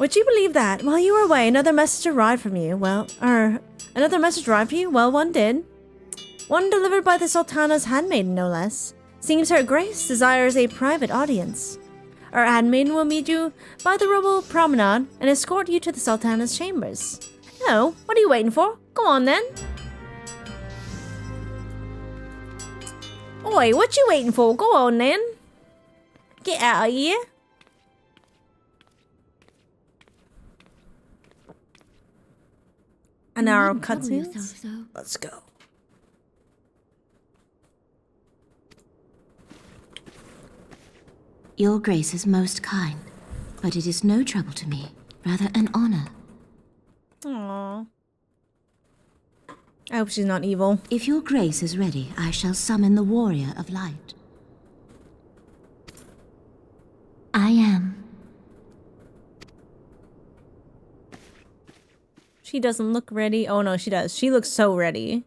Would you believe that? While you were away, another message arrived from you. Another message arrived for you? Well, one did. One delivered by the Sultana's handmaiden, no less. Seems Her Grace desires a private audience. Our handmaiden will meet you by the Rubble Promenade and escort you to the Sultana's chambers. Oh, what are you waiting for? Go on then. Oi, what you waiting for? Go on then. Get out of here. An hour of cutscenes. Let's go. Your Grace is most kind, but it is no trouble to me, rather an honor. Aww. I hope she's not evil. If your Grace is ready, I shall summon the Warrior of Light. I am. She doesn't look ready. Oh no, she does. She looks so ready.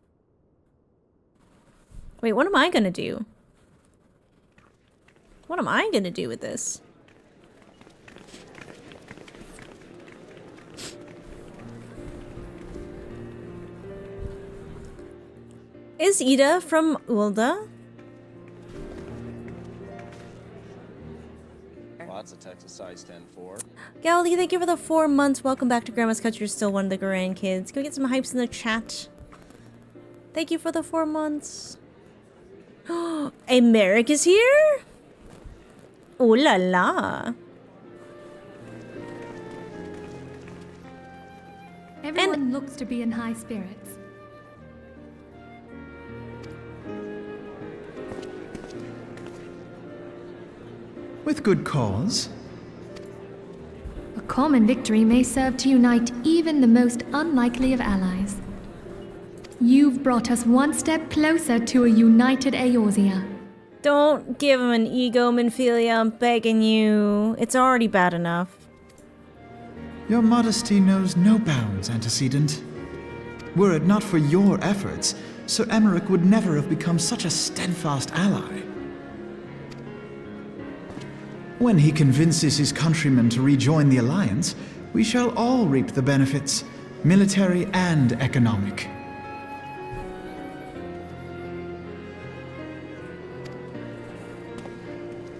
Wait, what am I gonna do? What am I gonna do with this? Is Ida from Ulda? Lots of Texas size 10-4. Gally, thank you for the 4 months. Welcome back to Grandma's Country. You're still one of the grandkids. Go get some hypes in the chat. Thank you for the 4 months. A Merrick is here? Ooh la la. Everyone looks to be in high spirits. With good cause. A common victory may serve to unite even the most unlikely of allies. You've brought us one step closer to a united Eorzea. Don't give him an ego, Minfilia. I'm begging you. It's already bad enough. Your modesty knows no bounds, Antecedent. Were it not for your efforts, Sir Emmerich would never have become such a steadfast ally. When he convinces his countrymen to rejoin the Alliance, we shall all reap the benefits, military and economic.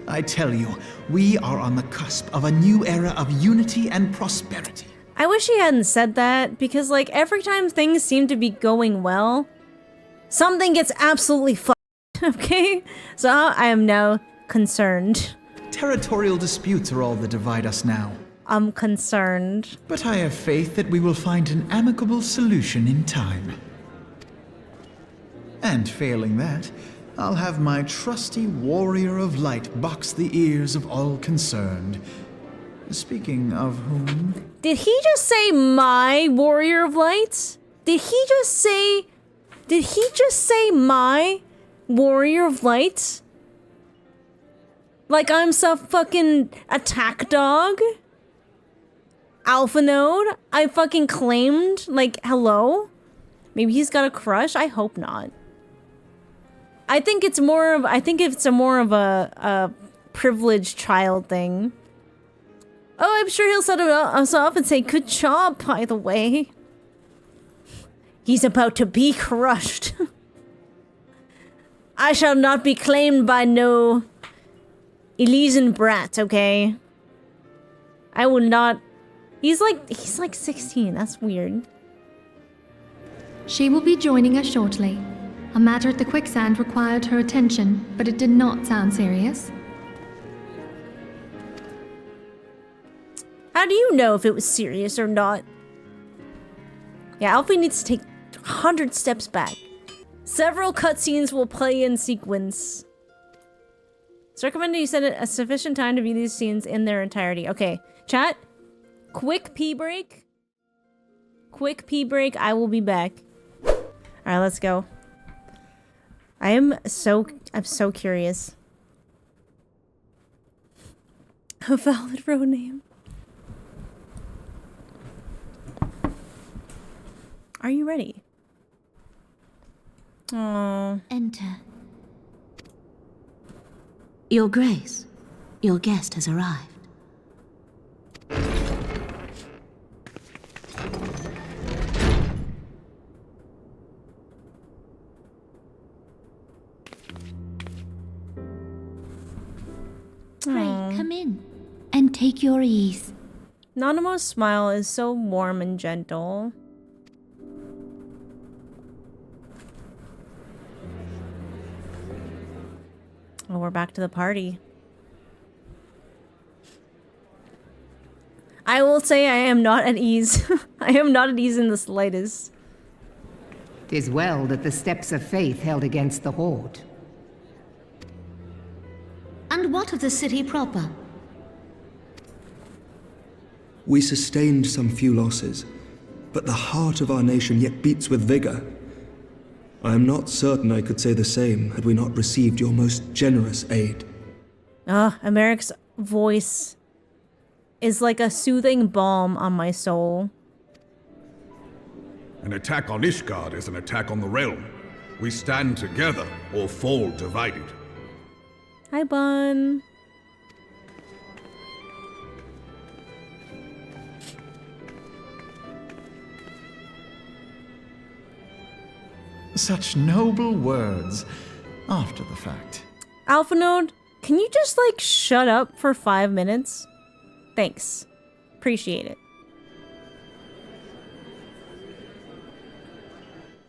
I tell you, we are on the cusp of a new era of unity and prosperity. I wish he hadn't said that, because like every time things seem to be going well, something gets absolutely fucked, okay? So I am now concerned. Territorial disputes are all that divide us now. I'm concerned. But I have faith that we will find an amicable solution in time. And failing that, I'll have my trusty Warrior of Light box the ears of all concerned. Speaking of whom... Did he just say my Warrior of Light? Did he just say my Warrior of Light? Like I'm some fucking attack dog? Alpha node? I fucking claimed? Like, hello? Maybe he's got a crush? I hope not. I think it's more of a privileged child thing. Oh, I'm sure he'll set us off and say, good job, by the way. He's about to be crushed. I shall not be claimed by no Elysian brat, okay? I will not. He's like 16. That's weird. She will be joining us shortly. A matter at the quicksand required her attention, but it did not sound serious. How do you know if it was serious or not? Yeah, Alfie needs to take 100 steps back. Several cutscenes will play in sequence. It's recommended you set a sufficient time to view these scenes in their entirety. Okay, chat. Quick pee break. Quick pee break. I will be back. All right, let's go. I'm so curious. A valid road name. Are you ready? Oh. Enter. Your Grace, your guest has arrived. Pray, come in and take your ease. Nanamo's smile is so warm and gentle. Oh, we're back to the party. I will say I am not at ease. I am not at ease in the slightest. 'Tis well that the steps of faith held against the Horde. And what of the city proper? We sustained some few losses, but the heart of our nation yet beats with vigor. I am not certain I could say the same had we not received your most generous aid. Americ's voice is like a soothing balm on my soul. An attack on Ishgard is an attack on the realm. We stand together or fall divided. Hi, Bun. Such noble words after the fact. Alpha Node, can you just like shut up for 5 minutes? Thanks. Appreciate it.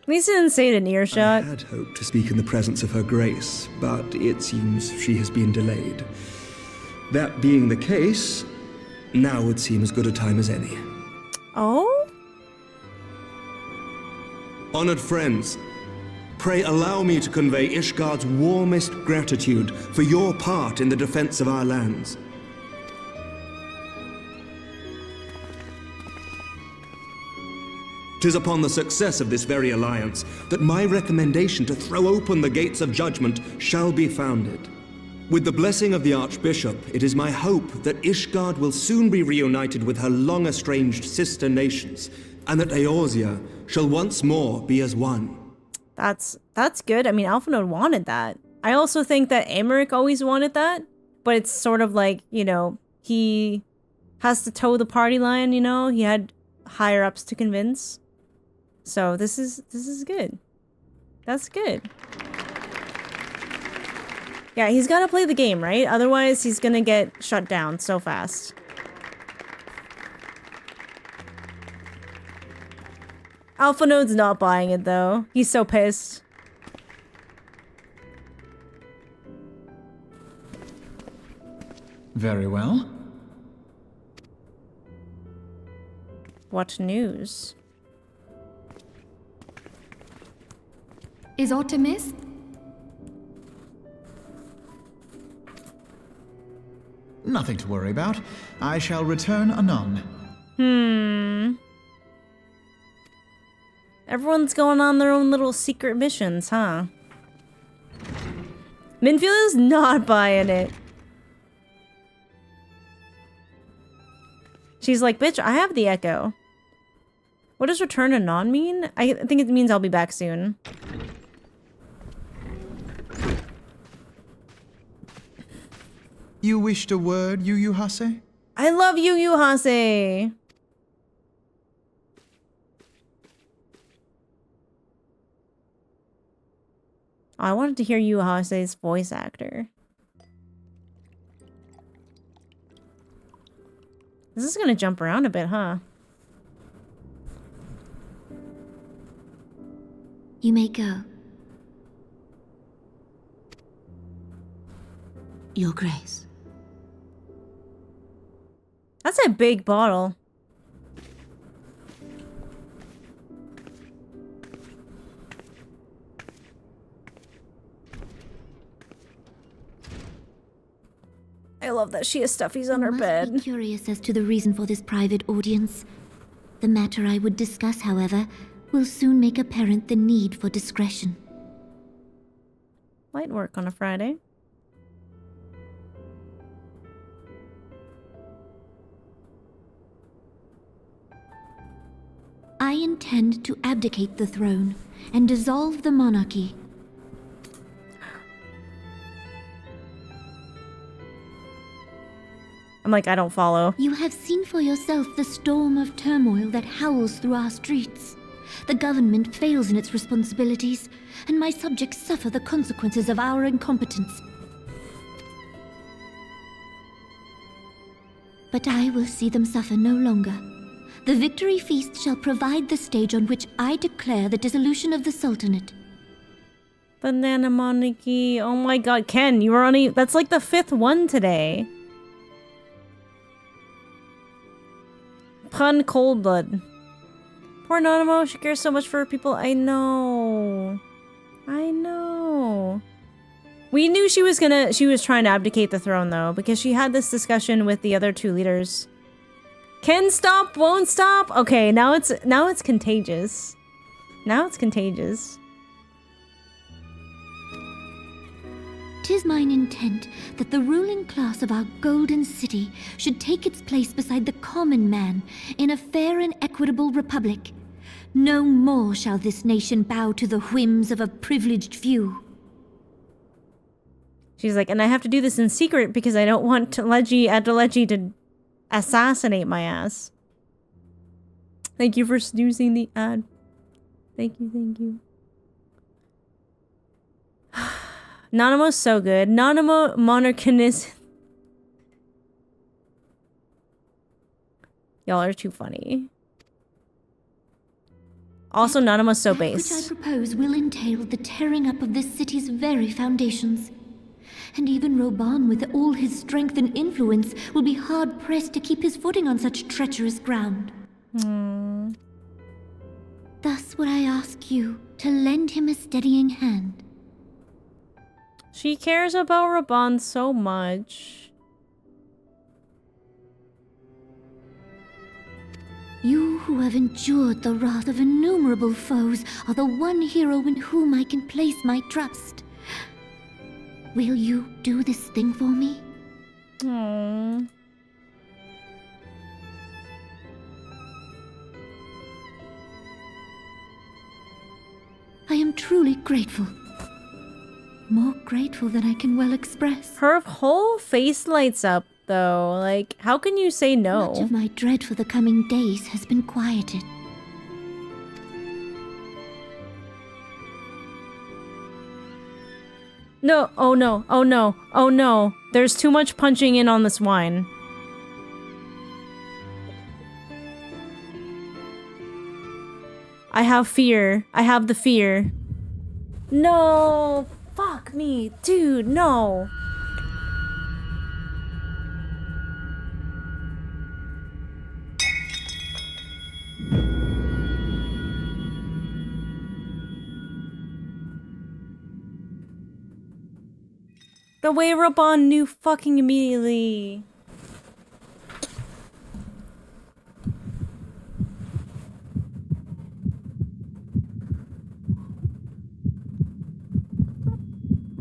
At least he didn't say it in earshot. I had hoped to speak in the presence of her grace, but it seems she has been delayed. That being the case, now would seem as good a time as any. Oh? Honored friends, pray allow me to convey Ishgard's warmest gratitude for your part in the defense of our lands. 'Tis upon the success of this very alliance that my recommendation to throw open the gates of judgment shall be founded. With the blessing of the Archbishop, it is my hope that Ishgard will soon be reunited with her long-estranged sister nations, and that Eorzea shall once more be as one. That's good. I mean, Alpha Node wanted that. I also think that Emmerich always wanted that, but it's sort of like, you know, he has to toe the party line, you know? He had higher-ups to convince. So this is good. That's good. Yeah, he's got to play the game, right? Otherwise, he's going to get shut down so fast. Alpha Node's not buying it, though. He's so pissed. Very well. What news? Is aught amiss? Nothing to worry about. I shall return anon. Everyone's going on their own little secret missions, huh? Minfield is not buying it. She's like, bitch, I have the echo. What does return anon mean? I think it means I'll be back soon. You wished a word, Yu Hase? I love you, Hase. Oh, I wanted to hear Yu Hase's voice actor. This is gonna jump around a bit, huh? You may go. Your Grace. That's a big bottle. I love that she has stuffies on her Must bed. be curious as to the reason for this private audience. The matter I would discuss, however, will soon make apparent the need for discretion. Light work on a Friday. I intend to abdicate the throne and dissolve the monarchy. I'm like, I don't follow. You have seen for yourself the storm of turmoil that howls through our streets. The government fails in its responsibilities, and my subjects suffer the consequences of our incompetence. But I will see them suffer no longer. The victory feast shall provide the stage on which I declare the dissolution of the Sultanate. Banana monarchy. Oh my god, Ken, you were on that's like the 5th one today. Pun cold blood. Poor Nanamo, she cares so much for her people. I know. I know. We knew she was trying to abdicate the throne though, because she had this discussion with the other 2 leaders. Can stop, won't stop. Okay, now it's contagious. Now it's contagious. 'Tis mine intent that the ruling class of our golden city should take its place beside the common man in a fair and equitable republic. No more shall this nation bow to the whims of a privileged few. She's like, and I have to do this in secret because I don't want Adeleji to assassinate my ass. Thank you for snoozing the ad. Thank you, thank you. Nanamo's so good. Nanamo Monarchinis. Y'all are too funny. Also, Nanamo's so That which base. I propose will entail the tearing up of this city's very foundations. And even Roban, with all his strength and influence, will be hard-pressed to keep his footing on such treacherous ground. Thus would I ask you to lend him a steadying hand. She cares about Raban so much. You who have endured the wrath of innumerable foes are the one hero in whom I can place my trust. Will you do this thing for me? Aww. I am truly grateful. More grateful than I can well express. Her whole face lights up, though. Like, how can you say no? Much of my dread for the coming days has been quieted. No, oh no, oh no, oh no. There's too much punching in on this wine. I have fear. I have the fear. No! Fuck me, dude, no! The way Raban knew fucking immediately.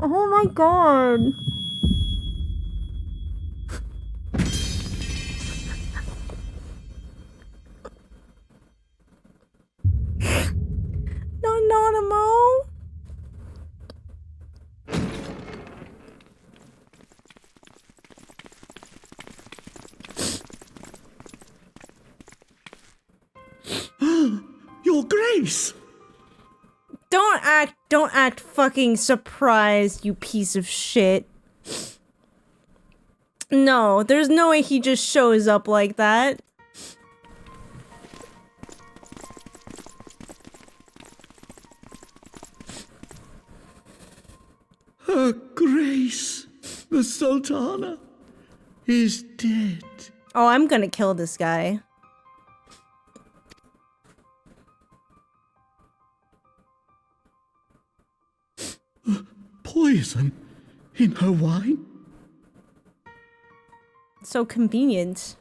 Oh my god. Anonymous. Your Grace! Don't act fucking surprised, you piece of shit. No, there's no way he just shows up like that. Her Grace, the Sultana, is dead. Oh, I'm gonna kill this guy. Poison in her wine? So convenient.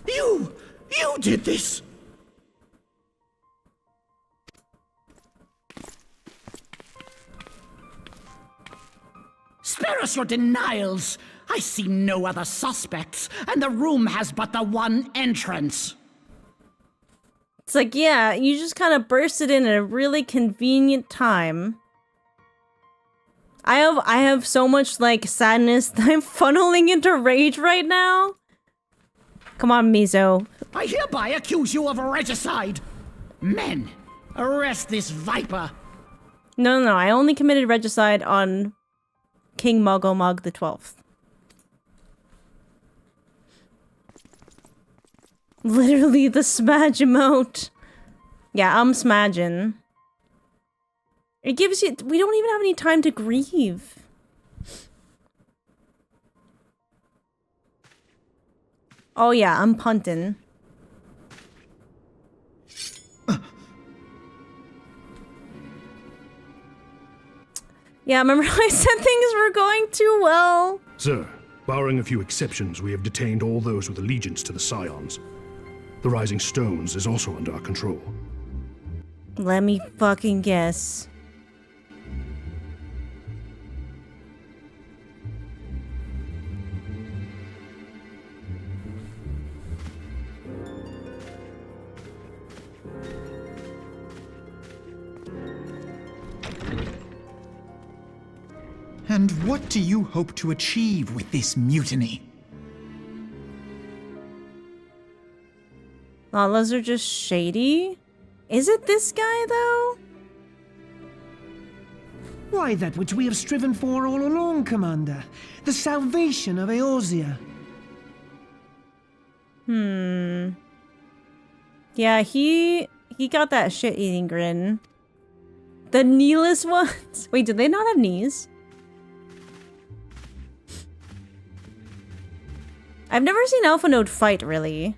You did this! Spare us your denials! I see no other suspects, and the room has but the one entrance. It's like, yeah, you just kind of bursted in at a really convenient time. I have so much, like, sadness that I'm funneling into rage right now. Come on, Mizo. I hereby accuse you of regicide! Men, arrest this viper! No, I only committed regicide on King Mogomog the 12th. Literally the smudge emote. Yeah, I'm smudging. It gives you... We don't even have any time to grieve. Oh yeah, I'm punting. Yeah, remember I said things were going too well? Sir, barring a few exceptions, we have detained all those with allegiance to the Scions. The Rising Stones is also under our control. Let me fucking guess. And what do you hope to achieve with this mutiny? Laws are just shady? Is it this guy, though? Why, that which we have striven for all along, Commander. The salvation of Eorzea. Yeah, he got that shit-eating grin. The kneeless ones? Wait, did they not have knees? I've never seen Alpha Node fight, really.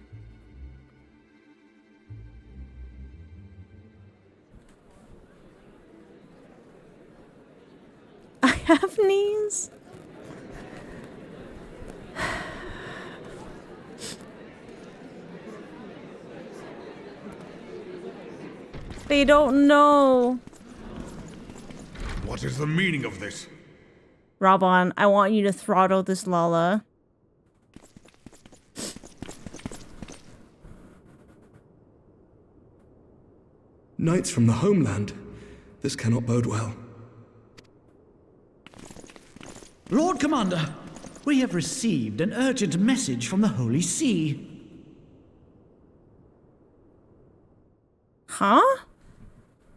I have knees? They don't know. What is the meaning of this? Robon, I want you to throttle this Lala. Knights from the homeland. This cannot bode well. Lord Commander, we have received an urgent message from the Holy See. Huh?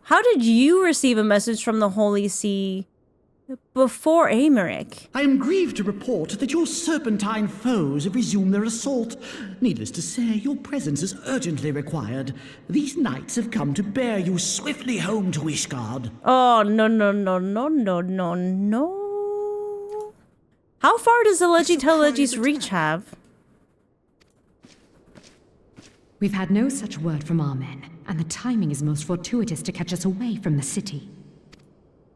How did you receive a message from the Holy See before Amaric? I am grieved to report that your serpentine foes have resumed their assault. Needless to say, your presence is urgently required. These knights have come to bear you swiftly home to Ishgard. Oh, no. How far does the Legis reach have? We've had no such word from our men, and the timing is most fortuitous to catch us away from the city.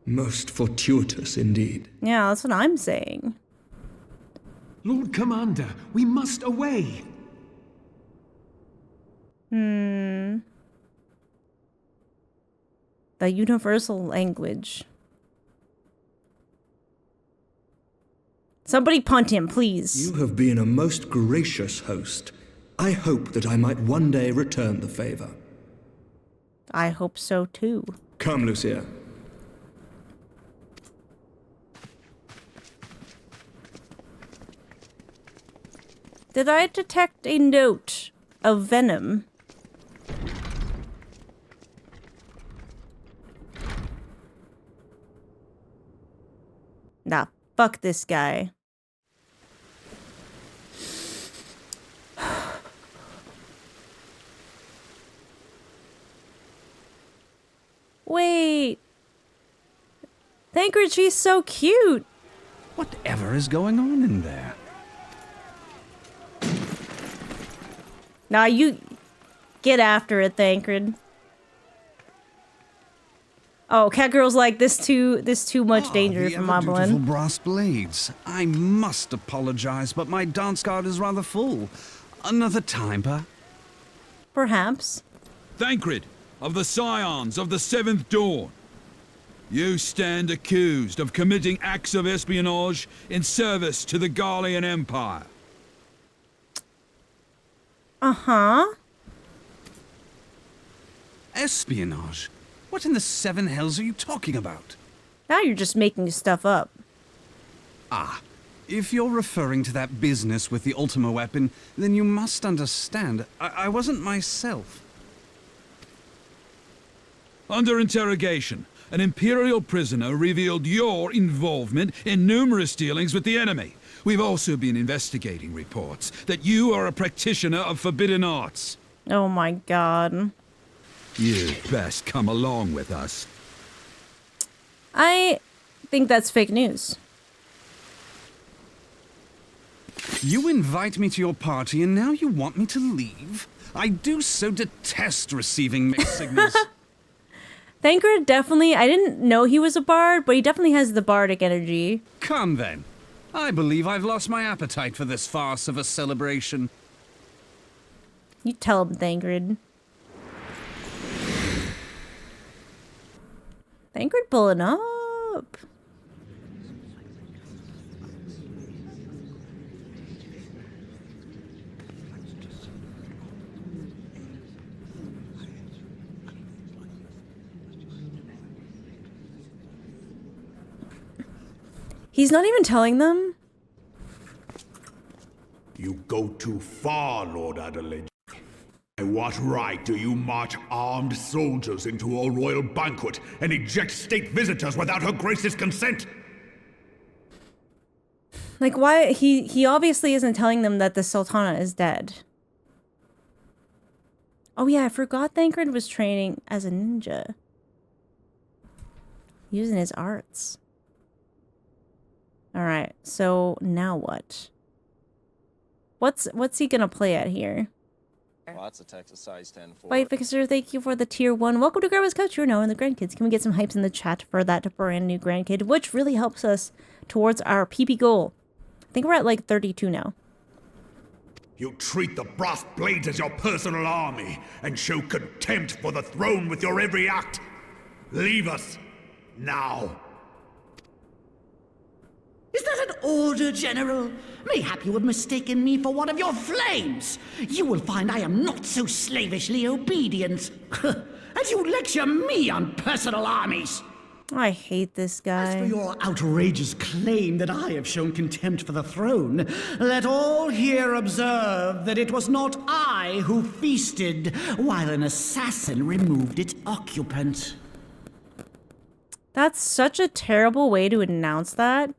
Most fortuitous indeed. Yeah, that's what I'm saying. Lord Commander, we must away. The universal language. Somebody punt him, please. You have been a most gracious host. I hope that I might one day return the favor. I hope so too. Come, Lucia. Did I detect a note of venom? Nah, fuck this guy. Wait. Thancred, she's so cute. Whatever is going on in there? Nah, you get after it, Thancred. Oh, Catgirl's like this too much danger for beautiful Moblin. brass blades. I must apologize, but my dance card is rather full. Another time, Perhaps. Thancred, of the Scions of the Seventh Dawn. You stand accused of committing acts of espionage in service to the Garlean Empire. Uh-huh. Espionage? What in the seven hells are you talking about? Now you're just making stuff up. Ah, if you're referring to that business with the Ultima weapon, then you must understand, I wasn't myself. Under interrogation, an Imperial prisoner revealed your involvement in numerous dealings with the enemy, We've also been investigating reports that you are a practitioner of forbidden arts. Oh my god. You'd best come along with us. I think that's fake news. You invite me to your party and now you want me to leave? I do so detest receiving mixed signals. Thancred definitely, I didn't know he was a bard, but he definitely has the bardic energy. Come then. I believe I've lost my appetite for this farce of a celebration. You tell him, Thancred. Thancred pulling up. He's not even telling them? You go too far, Lord Adelaide. By what right do you march armed soldiers into a royal banquet and eject state visitors without her grace's consent? Like, why? He obviously isn't telling them that the Sultana is dead. Oh yeah, I forgot Thancred was training as a ninja. Using his arts. Alright, so now what? What's he gonna play at here? Lots of Texas size 10-4. Fight Fixer, thank you for the tier 1. Welcome to Grandma's Couch. You're now in the grandkids. Can we get some hypes in the chat for that brand new grandkid, which really helps us towards our PP goal. I think we're at like 32 now. You treat the brass blades as your personal army and show contempt for the throne with your every act. Leave us now. Is that an order, General? Mayhap you have mistaken me for one of your flames. You will find I am not so slavishly obedient. And you lecture me on personal armies. I hate this guy. As for your outrageous claim that I have shown contempt for the throne, let all here observe that it was not I who feasted while an assassin removed its occupant. That's such a terrible way to announce that.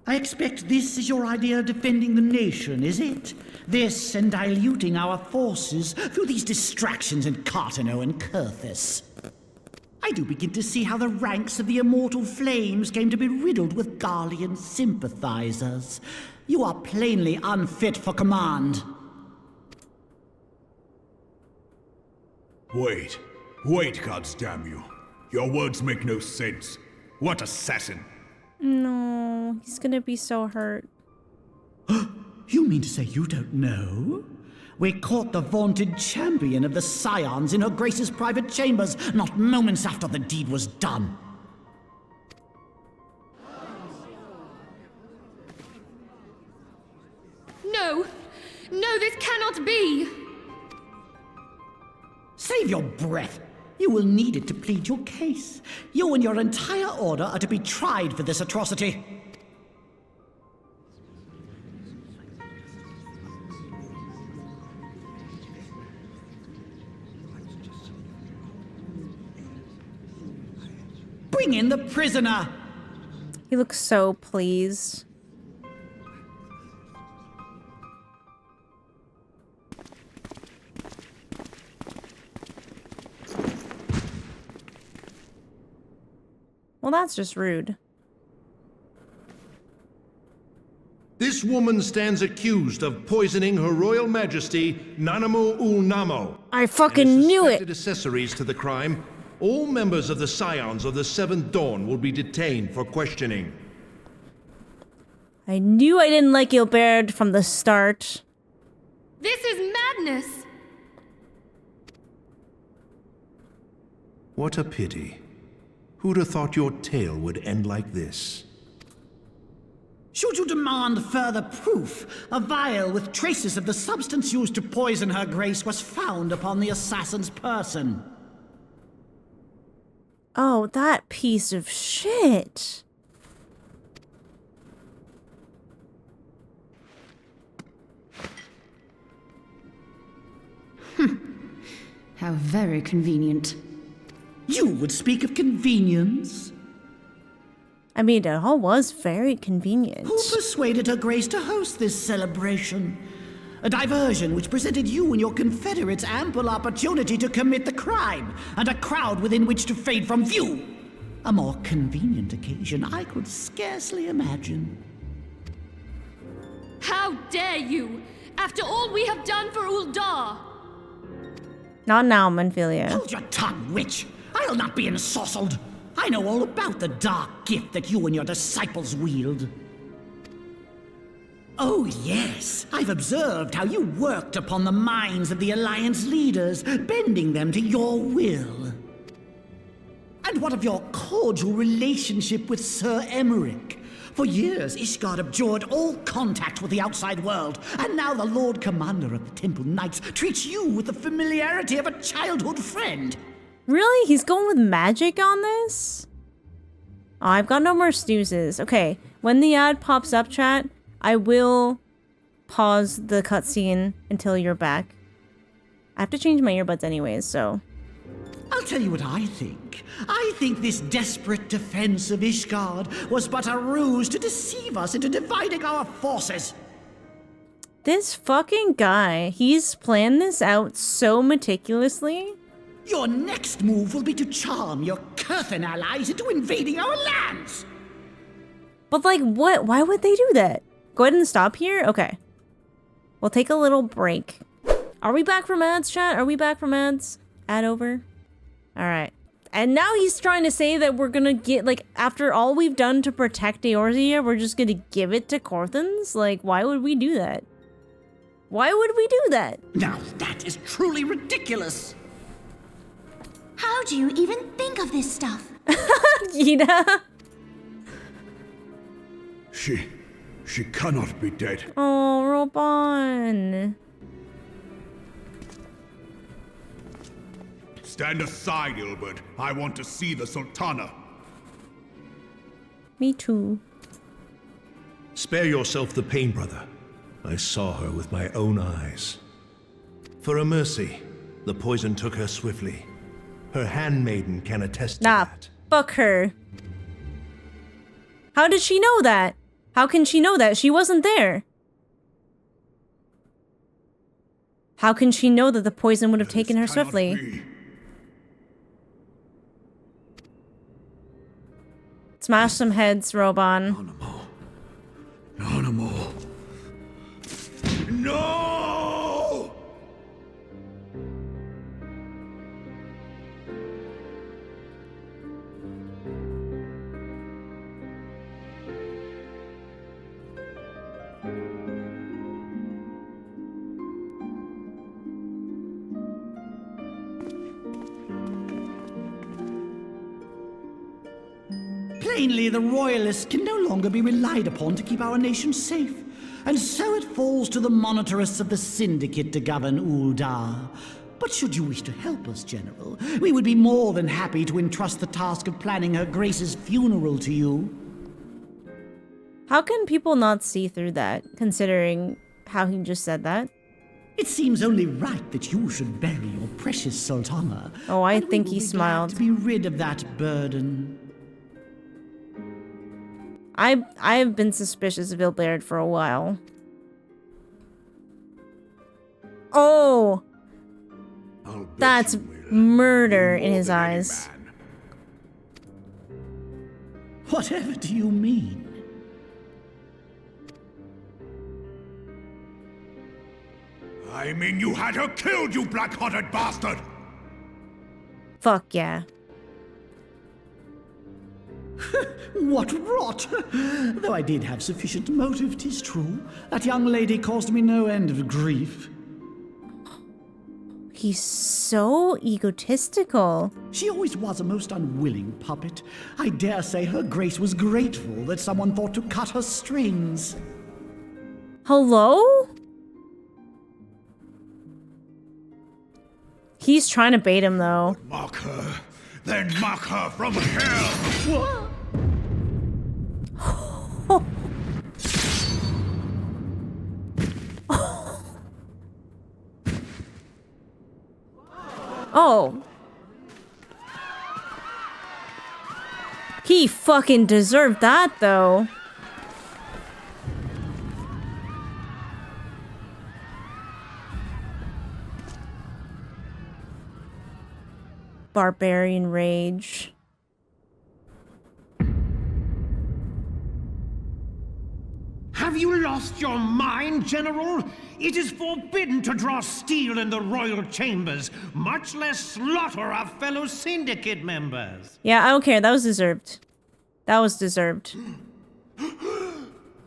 I expect this is your idea of defending the nation, is it? This and diluting our forces through these distractions in Cartano and Kurthus. I do begin to see how the ranks of the Immortal Flames came to be riddled with Garlean sympathizers. You are plainly unfit for command. Wait, goddamn you. Your words make no sense. What assassin? No, he's gonna be so hurt. You mean to say you don't know? We caught the vaunted champion of the Scions in her Grace's private chambers not moments after the deed was done. No! No, this cannot be! Save your breath. You will need it to plead your case. You and your entire order are to be tried for this atrocity. Bring in the prisoner! He looks so pleased. Well, that's just rude. This woman stands accused of poisoning Her Royal Majesty Nanamu Namo. I fucking knew it! Accessories to the crime. All members of the Scions of the Seventh Dawn will be detained for questioning. I knew I didn't like Gilbert from the start. This is madness! What a pity. Who'd have thought your tale would end like this? Should you demand further proof, a vial with traces of the substance used to poison her grace was found upon the assassin's person. Oh, that piece of shit. How very convenient. You would speak of convenience? I mean, it all was very convenient. Who persuaded Her Grace to host this celebration? A diversion which presented you and your confederates ample opportunity to commit the crime, and a crowd within which to fade from view. A more convenient occasion I could scarcely imagine. How dare you! After all we have done for Uldar! Not now, Manphilia. Hold your tongue, witch! I'll not be ensorcelled! I know all about the dark gift that you and your disciples wield. Oh, yes. I've observed how you worked upon the minds of the Alliance leaders, bending them to your will. And what of your cordial relationship with Sir Emmerich? For years, Ishgard abjured all contact with the outside world, and now the Lord Commander of the Temple Knights treats you with the familiarity of a childhood friend. Really? He's going with magic on this? Oh, I've got no more snoozes. Okay, when the ad pops up, chat, I will pause the cutscene until you're back. I have to change my earbuds anyways, so... I'll tell you what I think. I think this desperate defense of Ishgard was but a ruse to deceive us into dividing our forces. This fucking guy, he's planned this out so meticulously. Your next move will be to charm your Kurthan allies into invading our lands. But like, what? Why would they do that? Go ahead and stop here? Okay. We'll take a little break. Are we back from ads, chat? Are we back from ads? Ad over? Alright. And now he's trying to say that we're gonna get, like, after all we've done to protect Eorzea, we're just gonna give it to Korthans? Like, why would we do that? Why would we do that? Now that is truly ridiculous. How do you even think of this stuff? Gina. She cannot be dead. Oh, Robon. Stand aside, Ilbert. I want to see the Sultana. Me too. Spare yourself the pain, brother. I saw her with my own eyes. For a mercy, the poison took her swiftly. Her handmaiden can attest to that. Fuck her. How did she know that? How can she know that? She wasn't there. How can she know that the poison would have taken her swiftly? Smash some heads, Robon. Animal. No! Plainly, the Royalists can no longer be relied upon to keep our nation safe. And so it falls to the monitorists of the Syndicate to govern Uldar. But should you wish to help us, General, we would be more than happy to entrust the task of planning Her Grace's funeral to you. How can people not see through that, considering how he just said that? It seems only right that you should bury your precious Sultana. Oh, I think he smiled. To be rid of that burden. I've been suspicious of Ilbert for a while. Oh! That's murder in his eyes. Whatever do you mean? I mean you had her killed, you black-hearted bastard! Fuck yeah. What rot! Though I did have sufficient motive, 'tis true. That young lady caused me no end of grief. He's so egotistical. She always was a most unwilling puppet. I dare say Her Grace was grateful that someone thought to cut her strings. Hello? He's trying to bait him, though. Mock her, then mock her from hell! What? Oh. He fucking deserved that, though. Barbarian rage. Have you lost your mind, General? It is forbidden to draw steel in the royal chambers, much less slaughter our fellow syndicate members. Yeah, I don't care. That was deserved. That was deserved.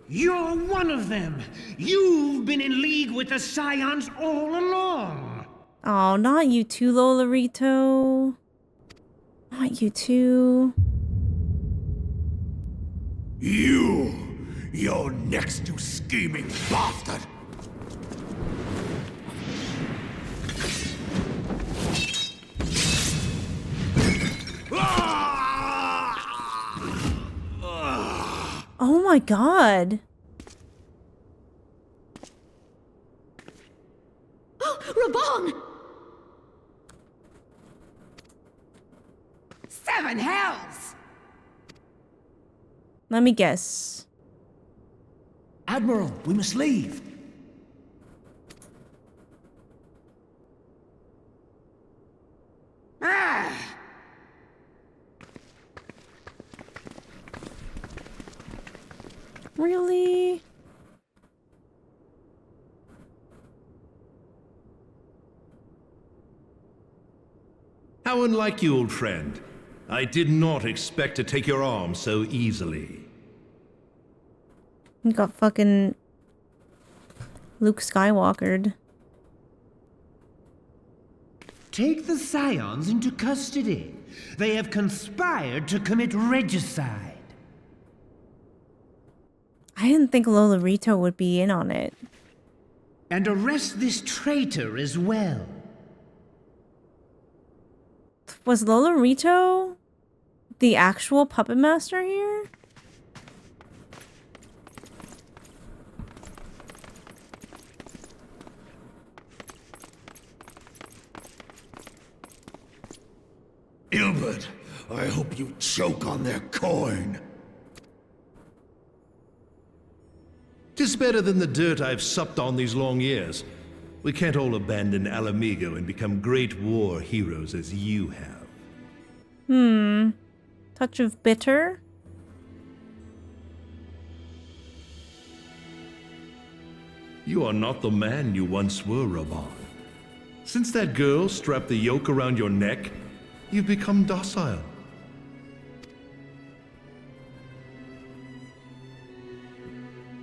You're one of them. You've been in league with the Scions all along. Oh, not you too, Lolarito. Not you too. You're next, you scheming bastard! Oh my god. Oh, Raban! 7 hells! Let me guess. Admiral, we must leave. Really? How unlike you, old friend. I did not expect to take your arm so easily. You got fucking Luke Skywalkered. Take the Scions into custody. They have conspired to commit regicide. I didn't think Lolarito would be in on it. And arrest this traitor as well. Was Lolarito the actual puppet master here? Ilbert, I hope you choke on their coin. 'Tis better than the dirt I've supped on these long years. We can't all abandon Alamigo and become great war heroes as you have. Touch of bitter? You are not the man you once were, Raban. Since that girl strapped the yoke around your neck, you've become docile.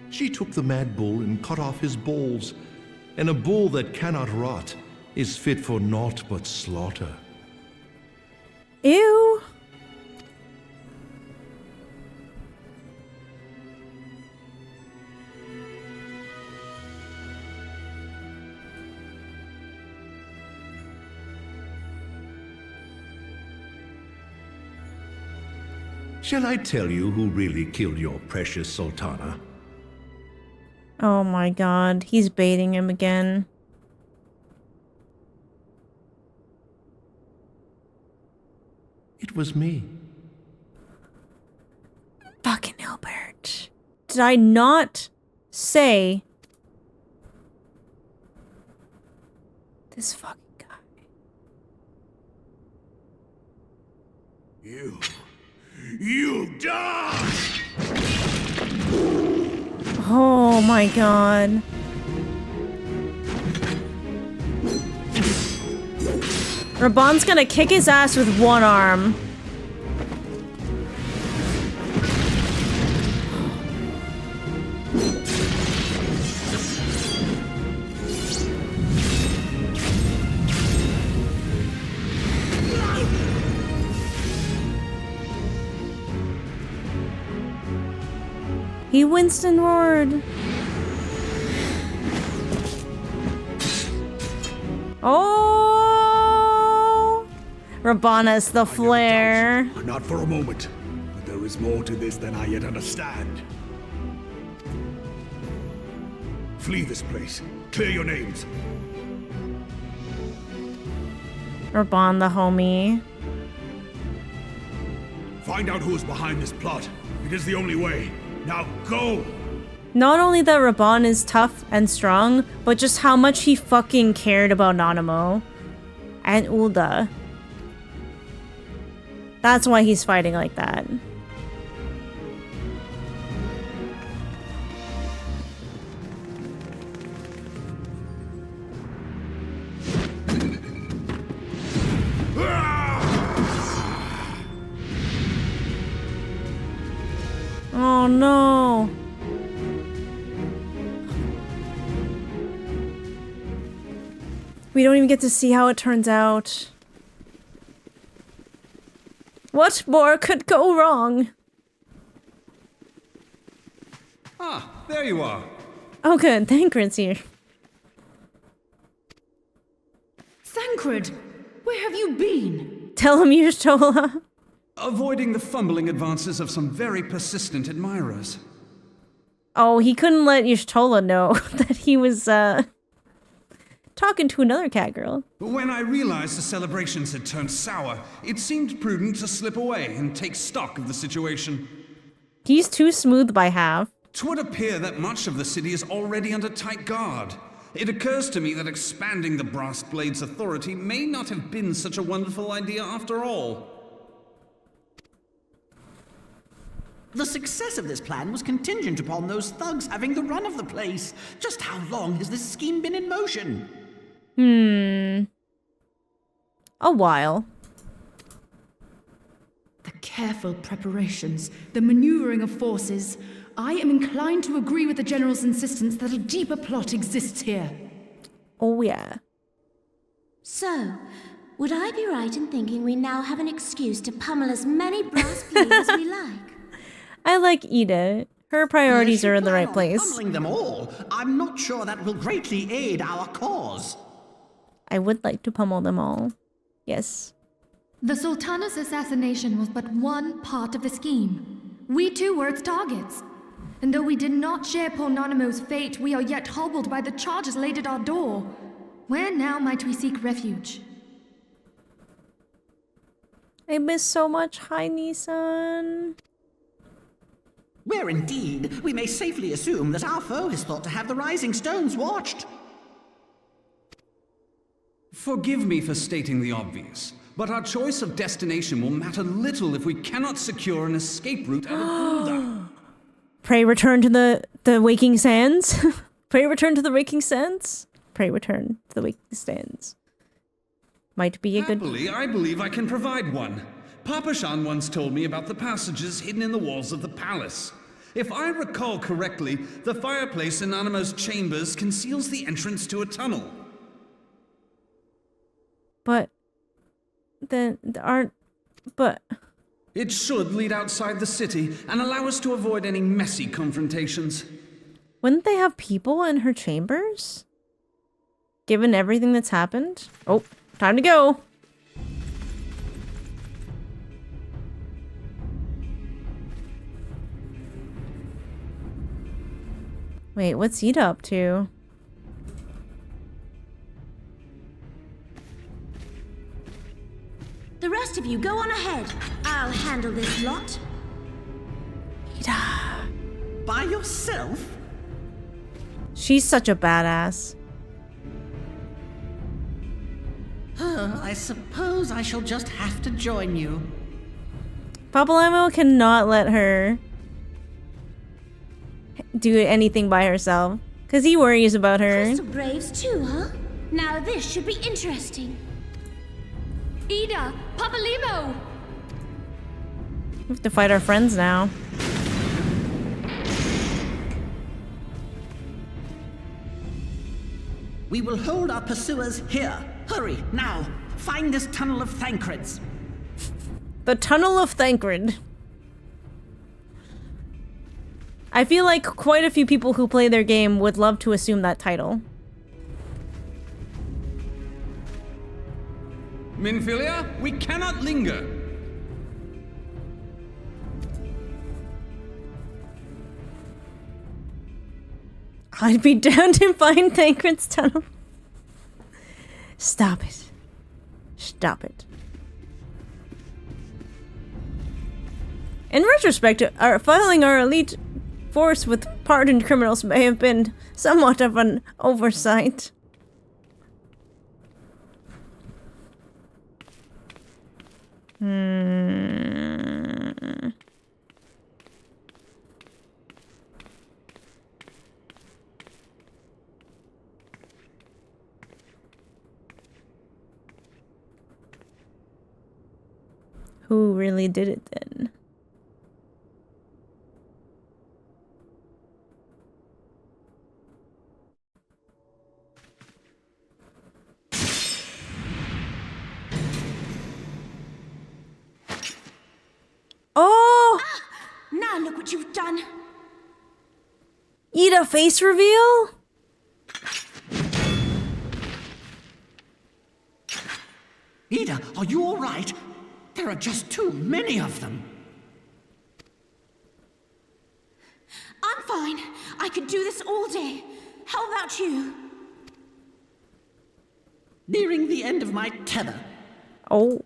She took the mad bull and cut off his balls, and a bull that cannot rot is fit for naught but slaughter. Ew. Shall I tell you who really killed your precious Sultana? Oh my god, he's baiting him again. It was me. Fucking Albert. Did I not say this fucking guy? You die! Oh my god. Raban's gonna kick his ass with one arm. He Winston roared. Oh! Rabana's the flare. Not for a moment, but there is more to this than I yet understand. Flee this place. Clear your names. Raban the homie. Find out who is behind this plot. It is the only way. Now go! Not only that Raban is tough and strong, but just how much he fucking cared about Nanamo and Ulda. That's why he's fighting like that. Oh no. We don't even get to see how it turns out. What more could go wrong? Ah, there you are. Oh good, Thancred's here. Thancred, where have you been? Tell him Y'shtola. Avoiding the fumbling advances of some very persistent admirers. Oh, he couldn't let Y'shtola know that he was, talking to another cat girl. When I realized the celebrations had turned sour, it seemed prudent to slip away and take stock of the situation. He's too smooth by half. 'Twould appear that much of the city is already under tight guard. It occurs to me that expanding the Brass Blade's authority may not have been such a wonderful idea after all. The success of this plan was contingent upon those thugs having the run of the place. Just how long has this scheme been in motion? A while. The careful preparations, the maneuvering of forces. I am inclined to agree with the General's insistence that a deeper plot exists here. Oh yeah. So, would I be right in thinking we now have an excuse to pummel as many brass blades as we like? I like Ida. Her priorities are in the right place. Pummeling them all. I'm not sure that will greatly aid our cause. I would like to pummel them all. Yes. The Sultana's assassination was but one part of the scheme. We too were its targets. And though we did not share poor Nanamo's fate, we are yet hobbled by the charges laid at our door. Where now might we seek refuge? I miss so much. Hi, Nissan. Where indeed, we may safely assume that our foe is thought to have the Rising Stones watched. Forgive me for stating the obvious, but our choice of destination will matter little if we cannot secure an escape route out of Ulda. Pray return to the Waking Sands. Pray return to the Waking Sands. Pray return to the Waking Sands. Might be a good... Happily, I believe I can provide one. Papa Shan once told me about the passages hidden in the walls of the palace. If I recall correctly, the fireplace in Nanamo's chambers conceals the entrance to a tunnel. But... then aren't... but... It should lead outside the city and allow us to avoid any messy confrontations. Wouldn't they have people in her chambers? Given everything that's happened? Oh, time to go! Wait, what's Ida up to? The rest of you go on ahead. I'll handle this lot. Ida. By yourself? She's such a badass. I suppose I shall just have to join you. Papalamo cannot let her do anything by herself, because he worries about her. Crystal Braves too, huh? Now this should be interesting. Ida! Papalimo! We have to fight our friends now. We will hold our pursuers here. Hurry, now! Find this tunnel of Thancred's. The Tunnel of Thancred. I feel like quite a few people who play their game would love to assume that title. Minfilia, we cannot linger. I'd be down to find Thancred's tunnel. Stop it. Stop it. In retrospect, filing our elite force with pardoned criminals may have been somewhat of an oversight. Who really did it then? Oh! Now look what you've done. Eat a face reveal? Ida, are you all right? There are just too many of them. I'm fine. I could do this all day. How about you? Nearing the end of my tether. Oh.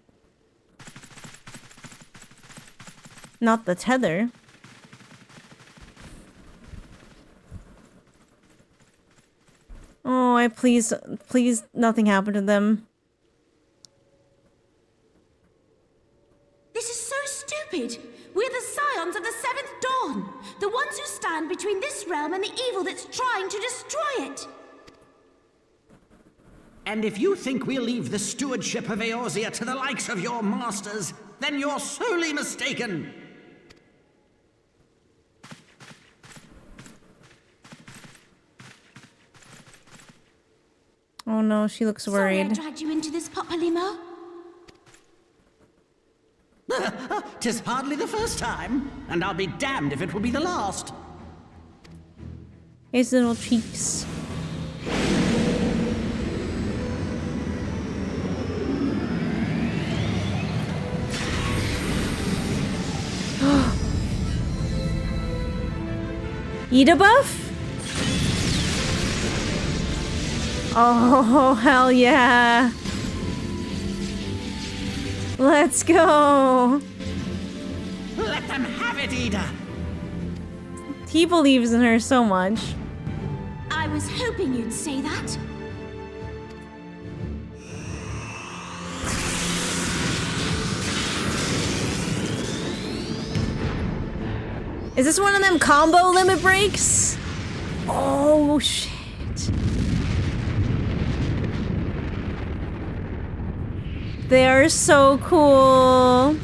Not the tether. Oh, please, nothing happened to them. This is so stupid. We're the scions of the Seventh Dawn. The ones who stand between this realm and the evil that's trying to destroy it. And if you think we'll leave the stewardship of Eorzea to the likes of your masters, then you're sorely mistaken. Oh no, she looks worried. Sorry I dragged you into this, Papalymo. 'Tis hardly the first time, and I'll be damned if it will be the last. His little cheeks. Eat a buff? Oh, hell yeah. Let's go. Let them have it, Ida. He believes in her so much. I was hoping you'd say that. Is this one of them combo limit breaks? Oh, shit. They are so cool.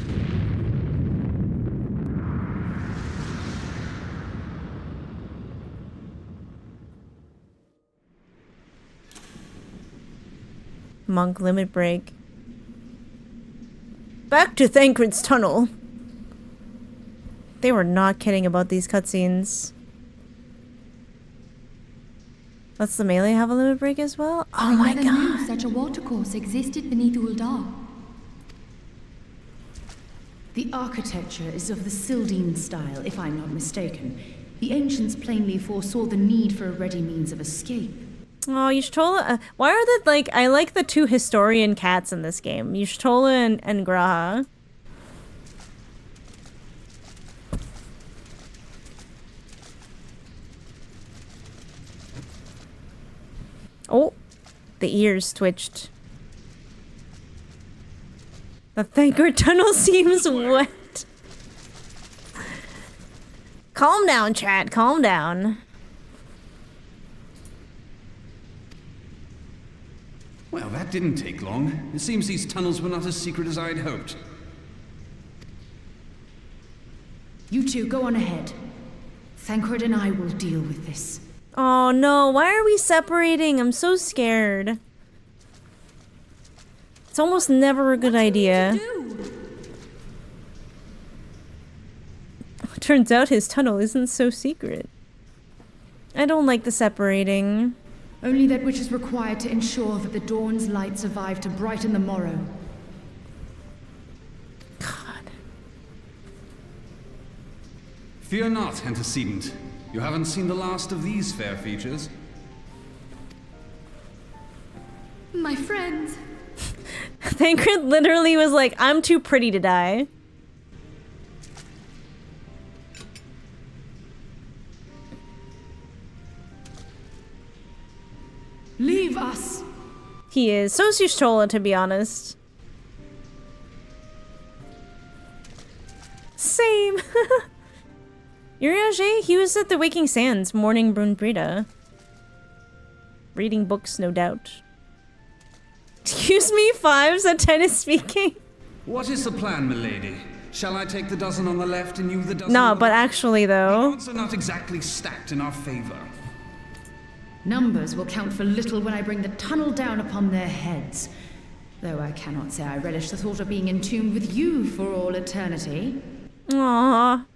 Monk limit break. Back to Thancred's tunnel. They were not kidding about these cutscenes. Does the melee have a limit break as well? Oh my god. I never knew such a watercourse existed beneath Uldar. The architecture is of the Sildine style, if I'm not mistaken. The ancients plainly foresaw the need for a ready means of escape. Oh, Y'shtola. Why are the, like, I like the two historian cats in this game. Y'shtola and Graha. Oh, the ears twitched. The Thancred tunnel seems wet. Calm down, chat. Calm down. Well, that didn't take long. It seems these tunnels were not as secret as I'd hoped. You two go on ahead. Thancred and I will deal with this. Oh no, why are we separating? I'm so scared. It's almost never a good idea. Turns out his tunnel isn't so secret. I don't like the separating. Only that which is required to ensure that the dawn's light survive to brighten the morrow. God. Fear not, antecedent. You haven't seen the last of these fair features. My friends. Thancred literally was like, I'm too pretty to die. Leave us. He is. So's Y'shtola, to be honest. Same. Urianger, he was at the Waking Sands, mourning Brunbrita. Reading books, no doubt. Excuse me, 5s at 10 is speaking. What is the plan, milady? Shall I take the dozen on the left and you the dozen No, on the but right? actually though. The odds are not exactly stacked in our favor. Numbers will count for little when I bring the tunnel down upon their heads. Though I cannot say I relish the thought of being entombed with you for all eternity. Aww.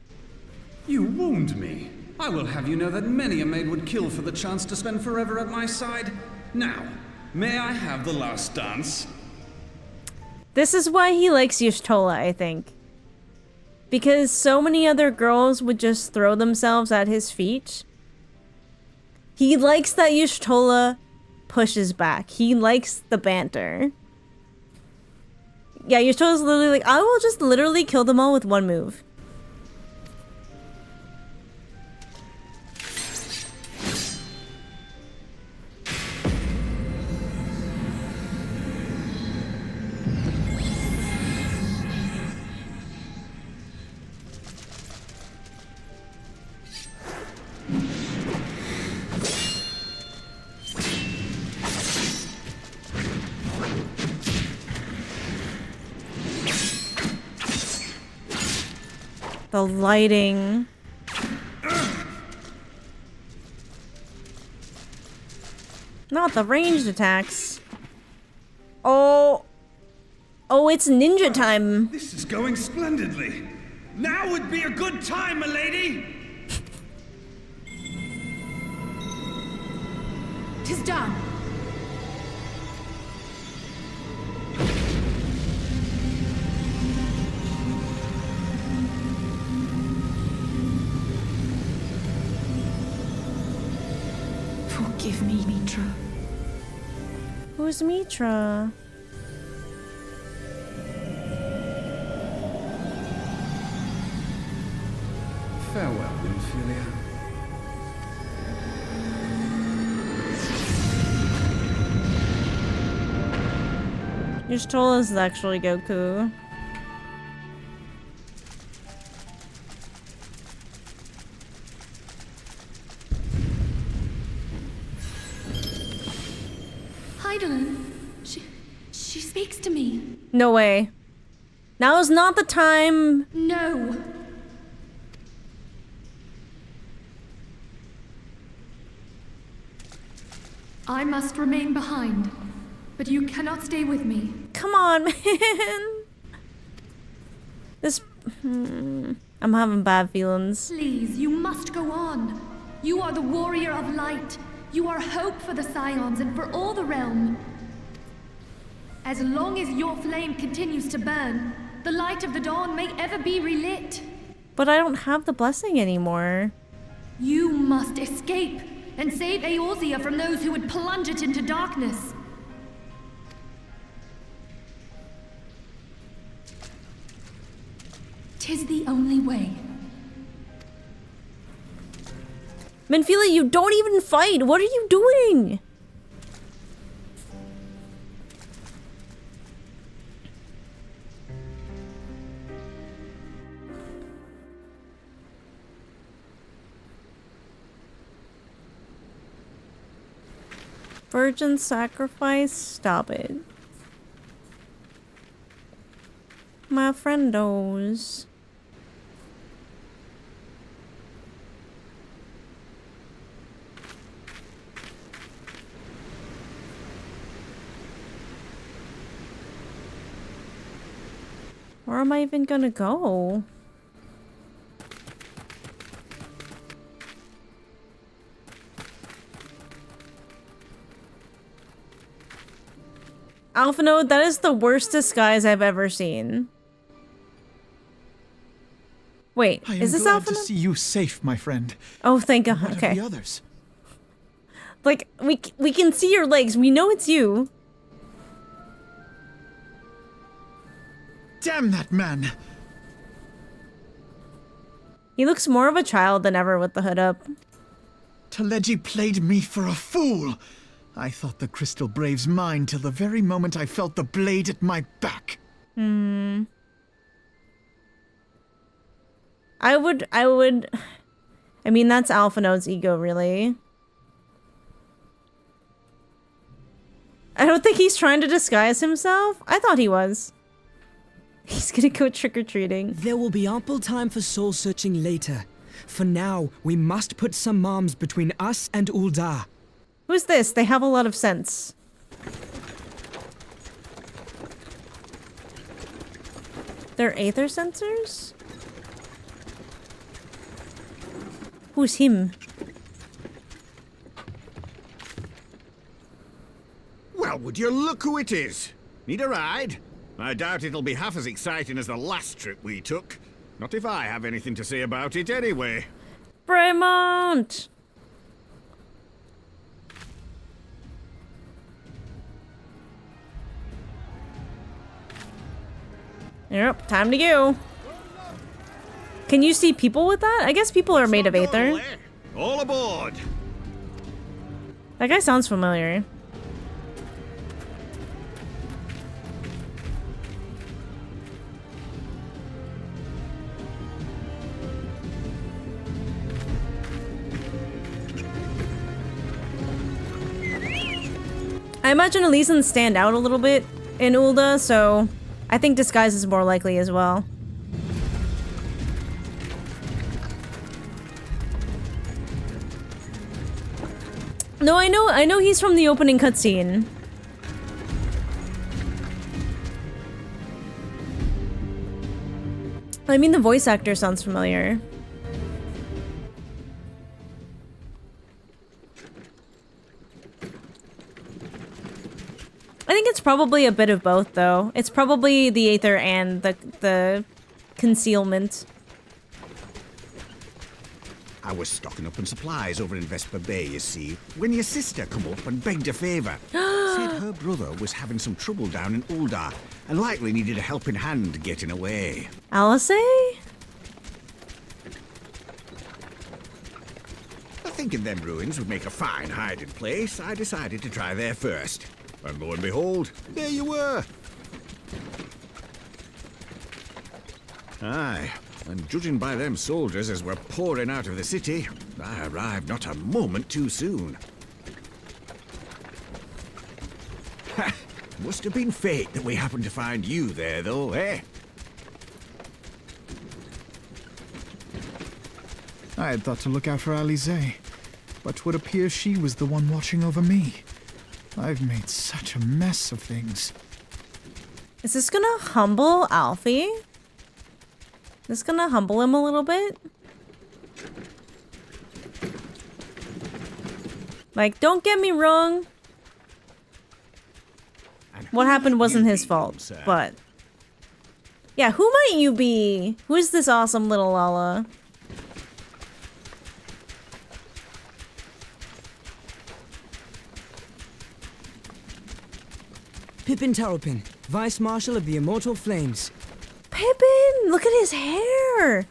You wound me. I will have you know that many a maid would kill for the chance to spend forever at my side. Now, may I have the last dance? This is why he likes Y'shtola, I think. Because so many other girls would just throw themselves at his feet. He likes that Y'shtola pushes back. He likes the banter. Yeah, Y'shtola's literally like, I will just literally kill them all with one move. The lighting. Not the ranged attacks. Oh. Oh, it's ninja time. This is going splendidly. Now would be a good time, milady. 'Tis done. Forgive me, Mitra. Who's Mitra? Farewell, Nymphelia. Y'shtola's actually Goku. Heidelin, she speaks to me. No way. Now is not the time. No. I must remain behind, but you cannot stay with me. Come on, man. This... I'm having bad feelings. Please, you must go on. You are the warrior of light. You are hope for the Scions and for all the realm. As long as your flame continues to burn, the light of the dawn may ever be relit. But I don't have the blessing anymore. You must escape and save Eorzea from those who would plunge it into darkness. Tis the only way. Minfila, you don't even fight! What are you doing? Virgin sacrifice? Stop it. My friendos. Where am I even gonna go? Alpha Node, that is the worst disguise I've ever seen. Wait, is this Alpha to Node? see you safe, my friend. Oh, thank God. What of Okay. the others? Like, we can see your legs. We know it's you. Damn that man! He looks more of a child than ever with the hood up. Teleji played me for a fool. I thought the Crystal Brave's mine till the very moment I felt the blade at my back. I mean, that's Alphinode's ego, really. I don't think he's trying to disguise himself. I thought he was. He's gonna go trick-or-treating. There will be ample time for soul-searching later. For now, we must put some arms between us and Ul'dah. Who's this? They have a lot of sense. They're aether sensors? Who's him? Well, would you look who it is? Need a ride? I doubt it'll be half as exciting as the last trip we took. Not if I have anything to say about it anyway. Bremont! Yep, time to go. Can you see people with that? I guess people are made of aether. All aboard! That guy sounds familiar. I imagine Elysians stand out a little bit in Ul'dah, so I think disguise is more likely as well. No, I know he's from the opening cutscene. I mean, the voice actor sounds familiar. I think it's probably a bit of both, though. It's probably the aether and the concealment. I was stocking up on supplies over in Vesper Bay, you see, when your sister come up and begged a favour. Said her brother was having some trouble down in Ul'dah and likely needed a helping hand getting away. Alice? Thinking them ruins would make a fine hiding place, I decided to try there first. And lo and behold, there you were. Aye, and judging by them soldiers as were pouring out of the city, I arrived not a moment too soon. Ha! Must have been fate that we happened to find you there, though, eh? I had thought to look out for Alize, but 'twould appear she was the one watching over me. I've made such a mess of things. Is this gonna humble Alfie? Is this gonna humble him a little bit? Like, don't get me wrong. What happened wasn't his fault, but... Yeah, who might you be? Who's this awesome little Lala? Pippin Taropin, Vice Marshal of the Immortal Flames. Pippin! Look at his hair!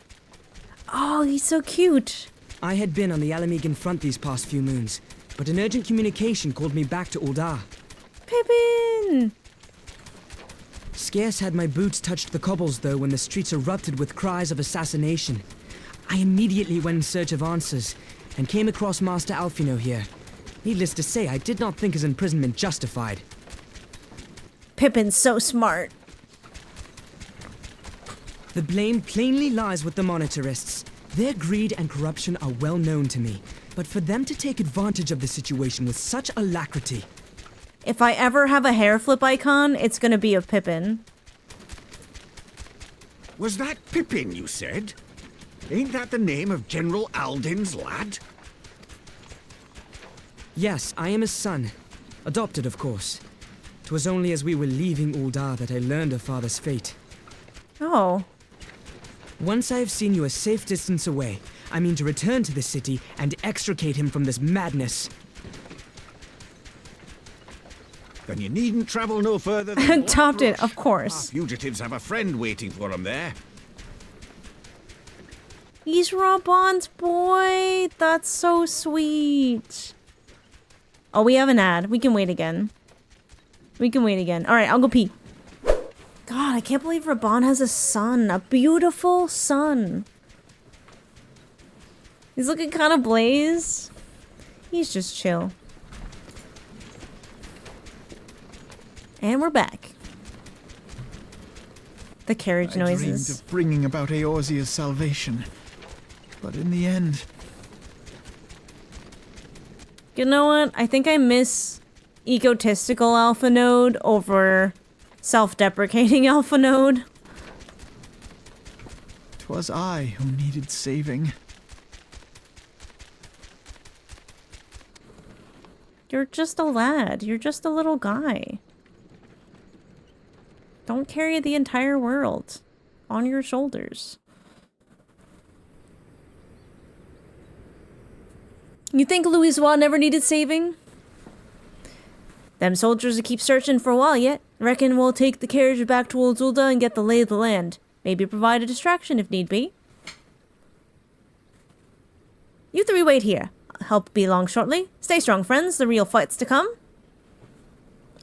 Oh, he's so cute. I had been on the Alamegan front these past few moons, but an urgent communication called me back to Ul'dah. Pippin! Scarce had my boots touched the cobbles, though, when the streets erupted with cries of assassination. I immediately went in search of answers, and came across Master Alphino here. Needless to say, I did not think his imprisonment justified. Pippin's so smart. The blame plainly lies with the Monetarists. Their greed and corruption are well known to me, but for them to take advantage of the situation with such alacrity... If I ever have a hair flip icon, it's gonna be of Pippin. Was that Pippin, you said? Ain't that the name of General Alden's lad? Yes, I am his son. Adopted, of course. 'Twas only as we were leaving Ul'dah that I learned of father's fate. Oh. Once I have seen you a safe distance away, I mean to return to the city and extricate him from this madness. Then you needn't travel no further than... Adopted, of course. Our fugitives have a friend waiting for them there. He's Rabon's boy. That's so sweet. Oh, we have an ad. We can wait again. We can wait again. Alright, I'll go pee. God, I can't believe Raban has a son. A beautiful son. He's looking kind of blazed. He's just chill. And we're back. The carriage noises. I dreamed of bringing about Eorzea's salvation. But in the end... You know what? I think I miss egotistical alpha node over self-deprecating alpha node. 'Twas I who needed saving. You're just a lad. You're just a little guy. Don't carry the entire world on your shoulders. You think Louisoix never needed saving? Them soldiers will keep searching for a while yet. Reckon we'll take the carriage back to Old Zulda and get the lay of the land. Maybe provide a distraction if need be. You three wait here. I'll help be along shortly. Stay strong, friends. The real fight's to come.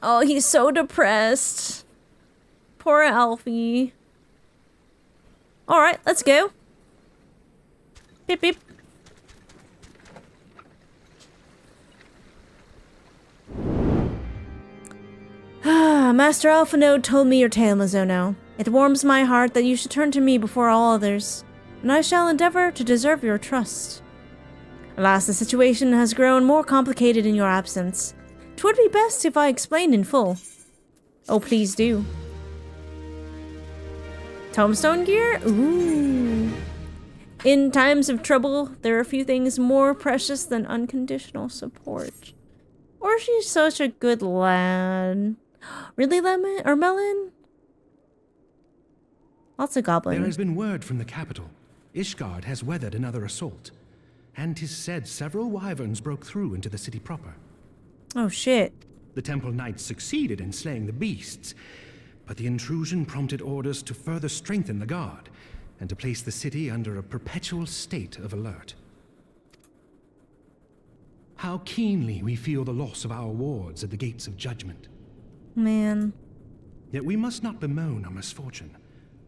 Oh, he's so depressed. Poor Alfie. Alright, let's go. Beep beep. Master Alphanode told me your tale, Mizono. It warms my heart that you should turn to me before all others, and I shall endeavor to deserve your trust. Alas, the situation has grown more complicated in your absence. 'Twould be best if I explained in full. Oh, please do. Tombstone gear? Ooh. In times of trouble, there are few things more precious than unconditional support. Or she's such a good lad. Really, Lemon? Or Melon? Lots of goblins. There has been word from the capital. Ishgard has weathered another assault. And 'tis said several wyverns broke through into the city proper. Oh, shit. The temple knights succeeded in slaying the beasts, but the intrusion prompted orders to further strengthen the guard and to place the city under a perpetual state of alert. How keenly we feel the loss of our wards at the gates of judgment. Man. Yet we must not bemoan our misfortune.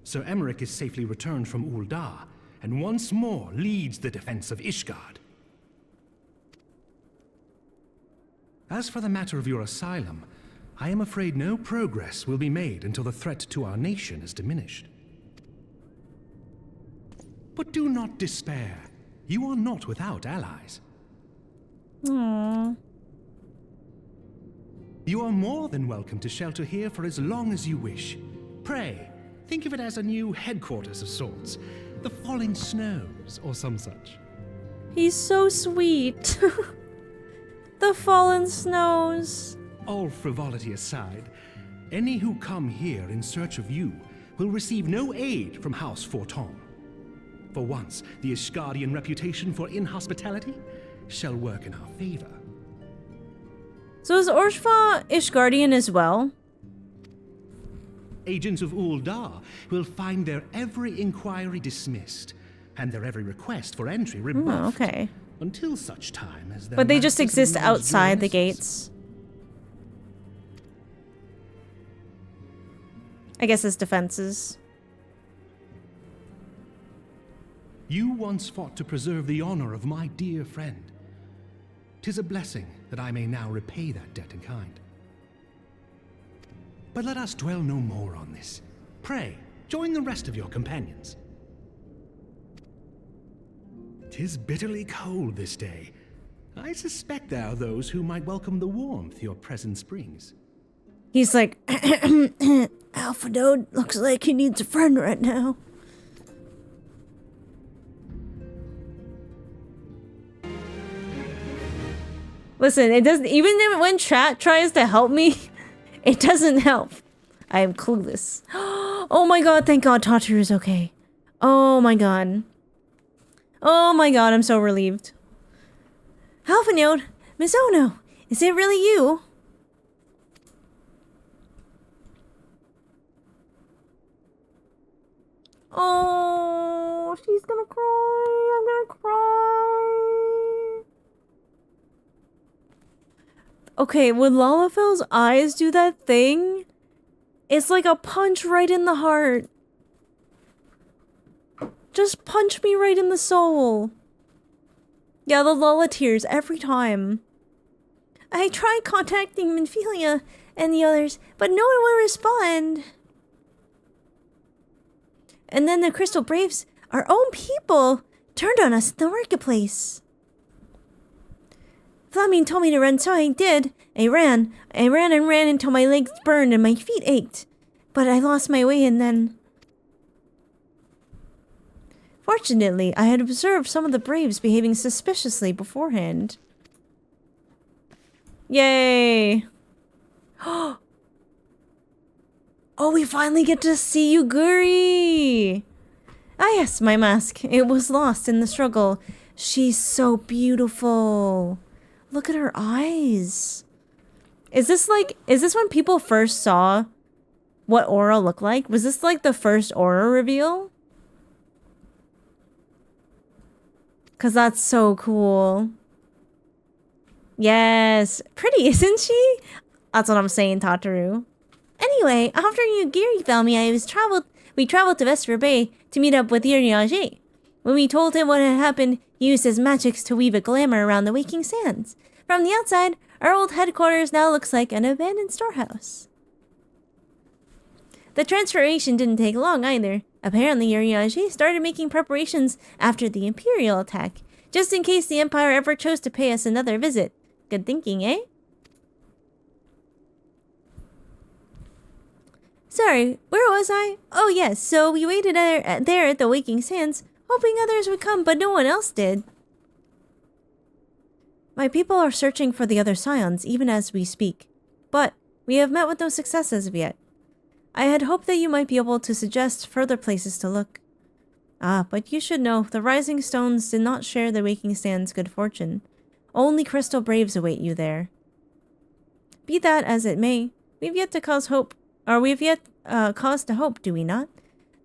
Sir Emmerich is safely returned from Ul'dah, and once more leads the defense of Ishgard. As for the matter of your asylum, I am afraid no progress will be made until the threat to our nation is diminished. But do not despair. You are not without allies. Aww. You are more than welcome to shelter here for as long as you wish. Pray, think of it as a new headquarters of sorts. The Falling Snows, or some such. He's so sweet. The Fallen Snows. All frivolity aside, any who come here in search of you will receive no aid from House Forton. For once, the Ishgardian reputation for inhospitality shall work in our favor. So is Orshva Ishgardian as well? Agents of Ul'dah will find their every inquiry dismissed, and their every request for entry rebuffed. Oh, okay. Until such time as their But they just masters exist acknowledge outside the your gates. I guess as defenses. You once fought to preserve the honor of my dear friend. 'Tis a blessing that I may now repay that debt in kind. But let us dwell no more on this. Pray, join the rest of your companions. 'Tis bitterly cold this day. I suspect there are those who might welcome the warmth your presence brings. He's like, Alphanode looks like he needs a friend right now. Listen, it doesn't, even when chat tries to help me, it doesn't help. I am clueless. Oh my god, thank god Tataru is okay. Oh my god. Oh my god, I'm so relieved. Alphanode, Mizono, is it really you? Oh, she's gonna cry. I'm gonna cry. Okay, when Lalafel's eyes do that thing, it's like a punch right in the heart. Just punch me right in the soul. Yeah, the Lala tears every time. I tried contacting Minfilia and the others, but no one will respond. And then the Crystal Braves, our own people, turned on us in the marketplace. Flaming told me to run, so I did. I ran until my legs burned and my feet ached. But I lost my way and then... Fortunately, I had observed some of the Braves behaving suspiciously beforehand. Yay! Oh, we finally get to see Yuguri! Ah yes, my mask. It was lost in the struggle. She's so beautiful. Look at her eyes. Is this when people first saw what Aura looked like? Was this like the first Aura reveal? Cause that's so cool. Yes. Pretty, isn't she? That's what I'm saying, Tataru. Anyway, after Yugiri found me, we traveled to Vesper Bay to meet up with Uriage. When we told him what had happened, he used his magics to weave a glamour around the waking sands. From the outside, our old headquarters now looks like an abandoned storehouse. The transformation didn't take long either. Apparently, Uriage started making preparations after the Imperial attack, just in case the Empire ever chose to pay us another visit. Good thinking, eh? Sorry, where was I? Oh yes, so we waited there at the Waking Sands, hoping others would come, but no one else did. My people are searching for the other Scions, even as we speak. But we have met with no success as of yet. I had hoped that you might be able to suggest further places to look. Ah, but you should know, the Rising Stones did not share the Waking Sands' good fortune. Only Crystal Braves await you there. Be that as it may, we've yet cause to hope, do we not?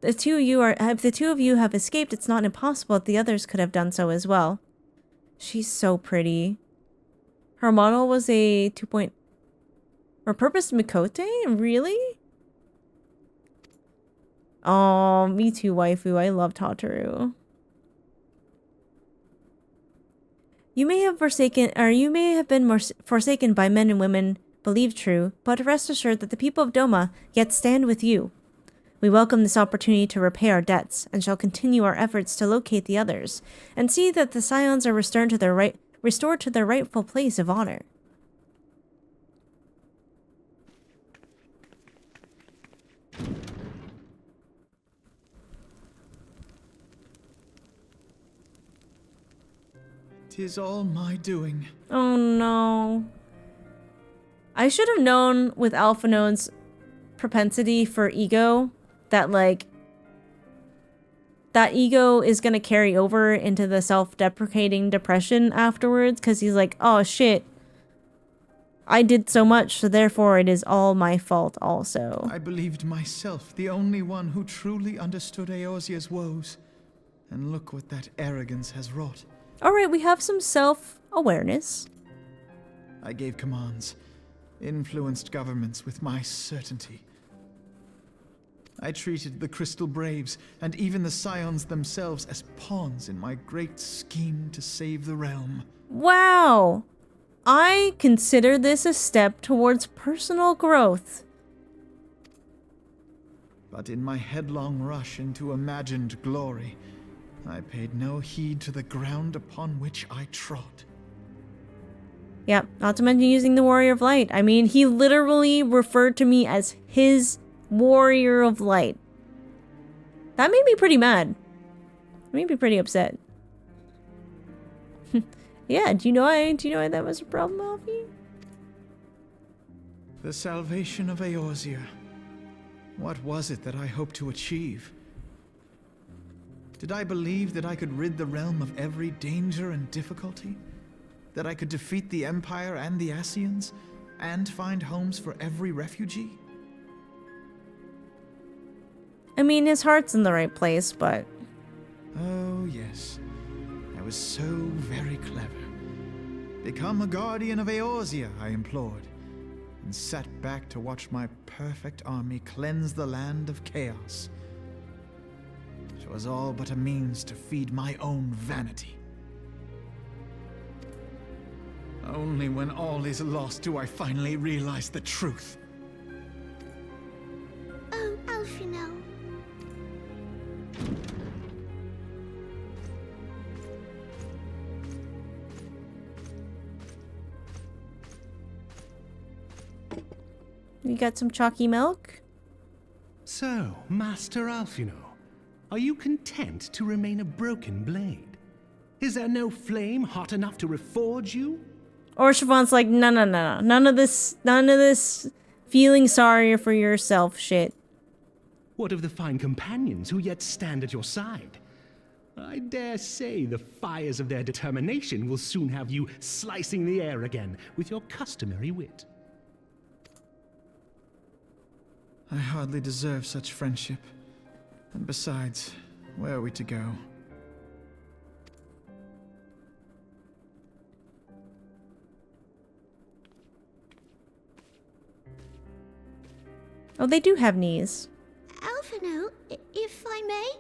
If the two of you have escaped, it's not impossible that the others could have done so as well. She's so pretty. Her model was a 2. Repurposed Mikote? Really? Oh, me too, waifu. I love Tataru. You may have been forsaken by men and women believed true, but rest assured that the people of Doma yet stand with you. We welcome this opportunity to repay our debts, and shall continue our efforts to locate the others, and see that the Scions are restored to their rightful place of honor. "'Tis all my doing." Oh no. I should have known with Alphinode's propensity for ego that, like, that ego is gonna carry over into the self-deprecating depression afterwards, because he's like, oh shit, I did so much, so therefore it is all my fault also. I believed myself the only one who truly understood Eorzea's woes. And look what that arrogance has wrought. Alright, we have some self-awareness. I gave commands, influenced governments with my certainty. I treated the Crystal Braves and even the Scions themselves as pawns in my great scheme to save the realm. Wow! I consider this a step towards personal growth. But in my headlong rush into imagined glory, I paid no heed to the ground upon which I trod. Yep, not to mention using the Warrior of Light. I mean, he literally referred to me as his Warrior of Light. That made me pretty mad. It made me pretty upset. Yeah, do you know why that was a problem, Alfie? The salvation of Eorzea. What was it that I hoped to achieve? Did I believe that I could rid the realm of every danger and difficulty? That I could defeat the Empire and the Ascians, and find homes for every refugee? I mean, his heart's in the right place, but... Oh, yes. I was so very clever. Become a guardian of Eorzea, I implored, and sat back to watch my perfect army cleanse the land of chaos. It was all but a means to feed my own vanity. Only when all is lost do I finally realize the truth. Oh, Alphino. You got some chalky milk? So, Master Alphino, are you content to remain a broken blade? Is there no flame hot enough to reforge you? Or Siobhan's like, no. None of this feeling sorry for yourself shit. What of the fine companions who yet stand at your side? I dare say the fires of their determination will soon have you slicing the air again with your customary wit. I hardly deserve such friendship. And besides, where are we to go? Oh, they do have knees. Alphino, if I may?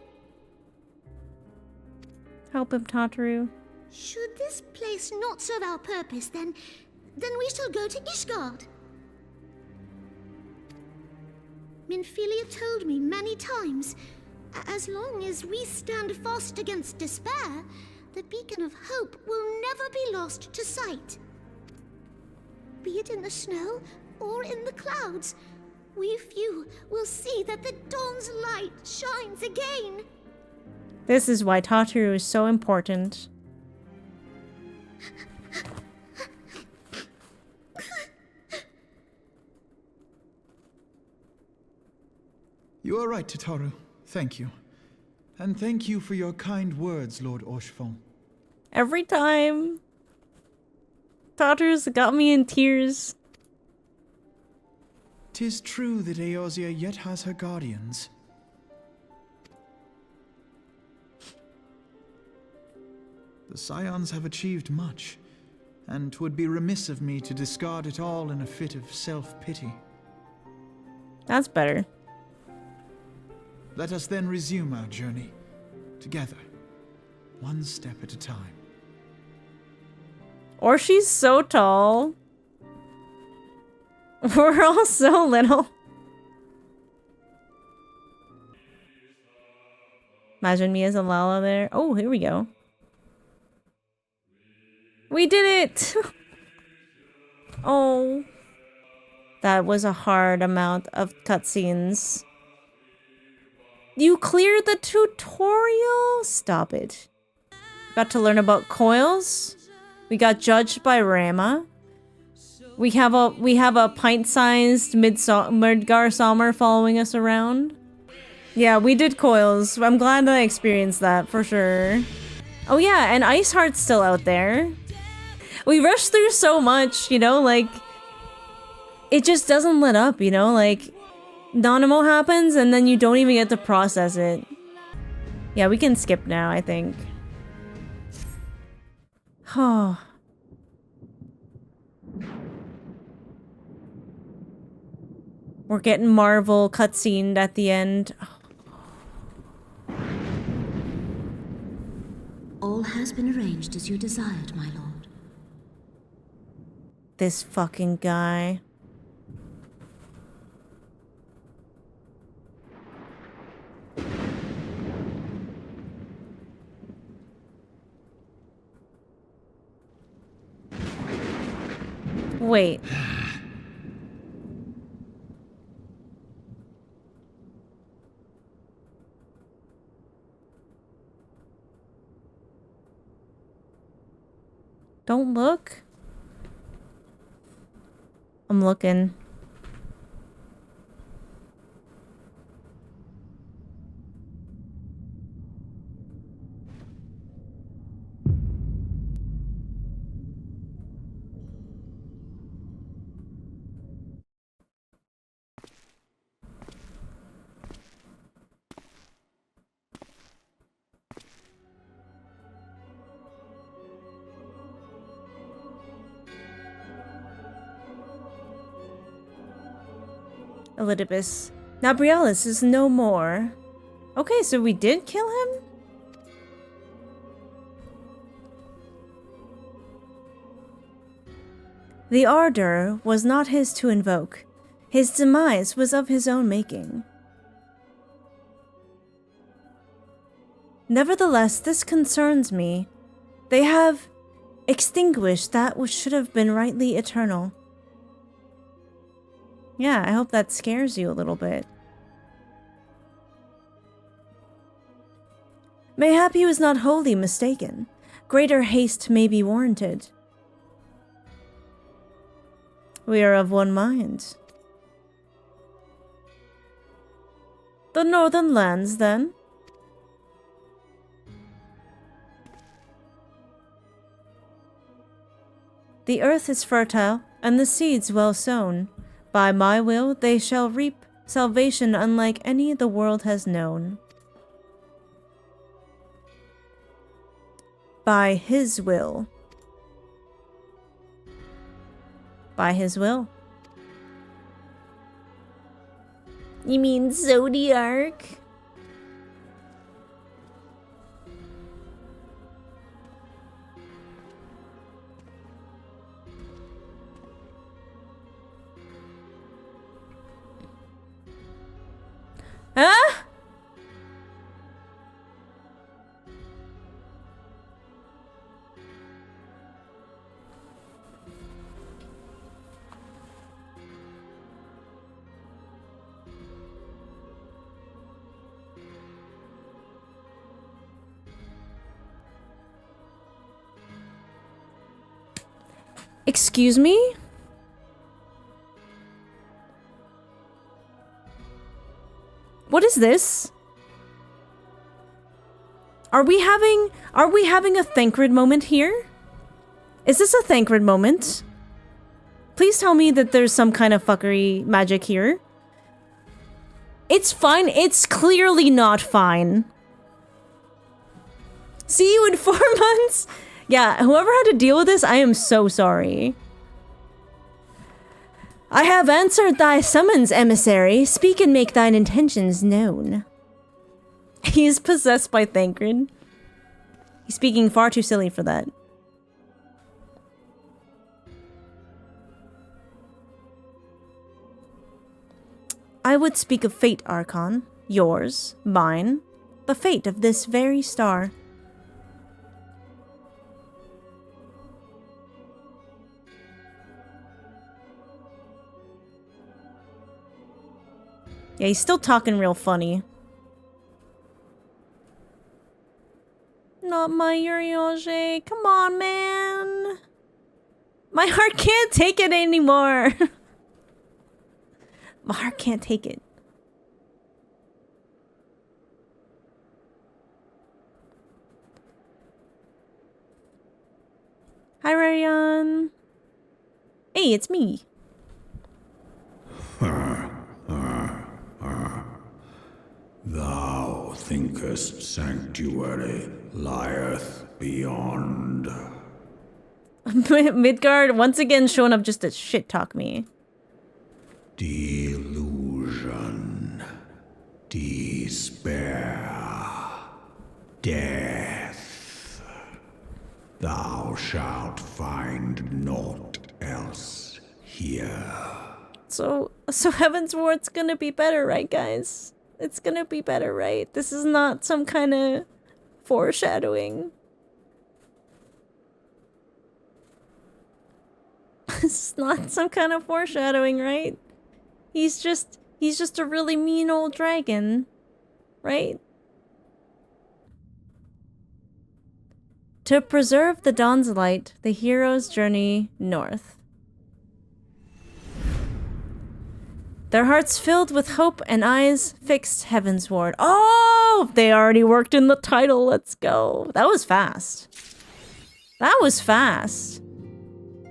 Help him, Tataru. Should this place not serve our purpose, then we shall go to Ishgard. Minfilia told me many times, as long as we stand fast against despair, the beacon of hope will never be lost to sight. Be it in the snow or in the clouds, we few will see that the dawn's light shines again. This is why Tataru is so important. You are right, Tataru. Thank you. And thank you for your kind words, Lord Orchefon. Every time. Tataru's got me in tears. 'Tis true that Eorzea yet has her guardians. The Scions have achieved much, and 'twould be remiss of me to discard it all in a fit of self-pity. That's better. Let us then resume our journey, together, one step at a time. Or she's so tall. We're all so little. Imagine me as a Lala there. Oh, here we go. We did it! Oh. That was a hard amount of cutscenes. You cleared the tutorial? Stop it. Got to learn about coils. We got judged by Rama. We have a pint-sized Midgar Sommer following us around. Yeah, we did coils. I'm glad that I experienced that for sure. Oh yeah, and Ice Heart's still out there. We rushed through so much, you know, like it just doesn't let up, you know, like Nanamo happens and then you don't even get to process it. Yeah, we can skip now, I think. Oh. We're getting Marvel cutscened at the end. All has been arranged as you desired, my lord. This fucking guy. Wait. Don't look. I'm looking. Elidibus. Nabrialis is no more. Okay, so we did kill him? The ardor was not his to invoke. His demise was of his own making. Nevertheless, this concerns me. They have extinguished that which should have been rightly eternal. Yeah, I hope that scares you a little bit. Mayhap he was not wholly mistaken. Greater haste may be warranted. We are of one mind. The northern lands, then? The earth is fertile, and the seeds well sown. By my will, they shall reap salvation unlike any the world has known. By his will. By his will. You mean Zodiac? Huh? Excuse me? What is this? Are we having a Thancred moment here? Is this a Thancred moment? Please tell me that there's some kind of fuckery magic here. It's fine. It's clearly not fine. See you in 4 months? Yeah, whoever had to deal with this, I am so sorry. I have answered thy summons, emissary. Speak and make thine intentions known. He is possessed by Thancred. He's speaking far too silly for that. I would speak of fate, Archon. Yours, mine, the fate of this very star. Yeah, he's still talking real funny. Not my Uriage. Come on, man. My heart can't take it anymore. My heart can't take it. Hi, Ryan. Hey, it's me. Thou thinkest sanctuary lieth beyond. Midgard once again showing up just to shit talk me. Delusion, despair, death. Thou shalt find naught else here. So Heavensward's gonna be better, right, guys? It's gonna be better, right? This is not some kind of foreshadowing. This is not some kind of foreshadowing, right? He's just a really mean old dragon, right? To preserve the dawn's light, the heroes journey north. Their hearts filled with hope and eyes fixed heavensward. Oh, they already worked in the title. Let's go. That was fast. That was fast.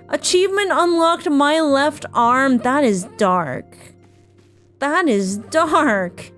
Achievement unlocked my left arm. That is dark. That is dark.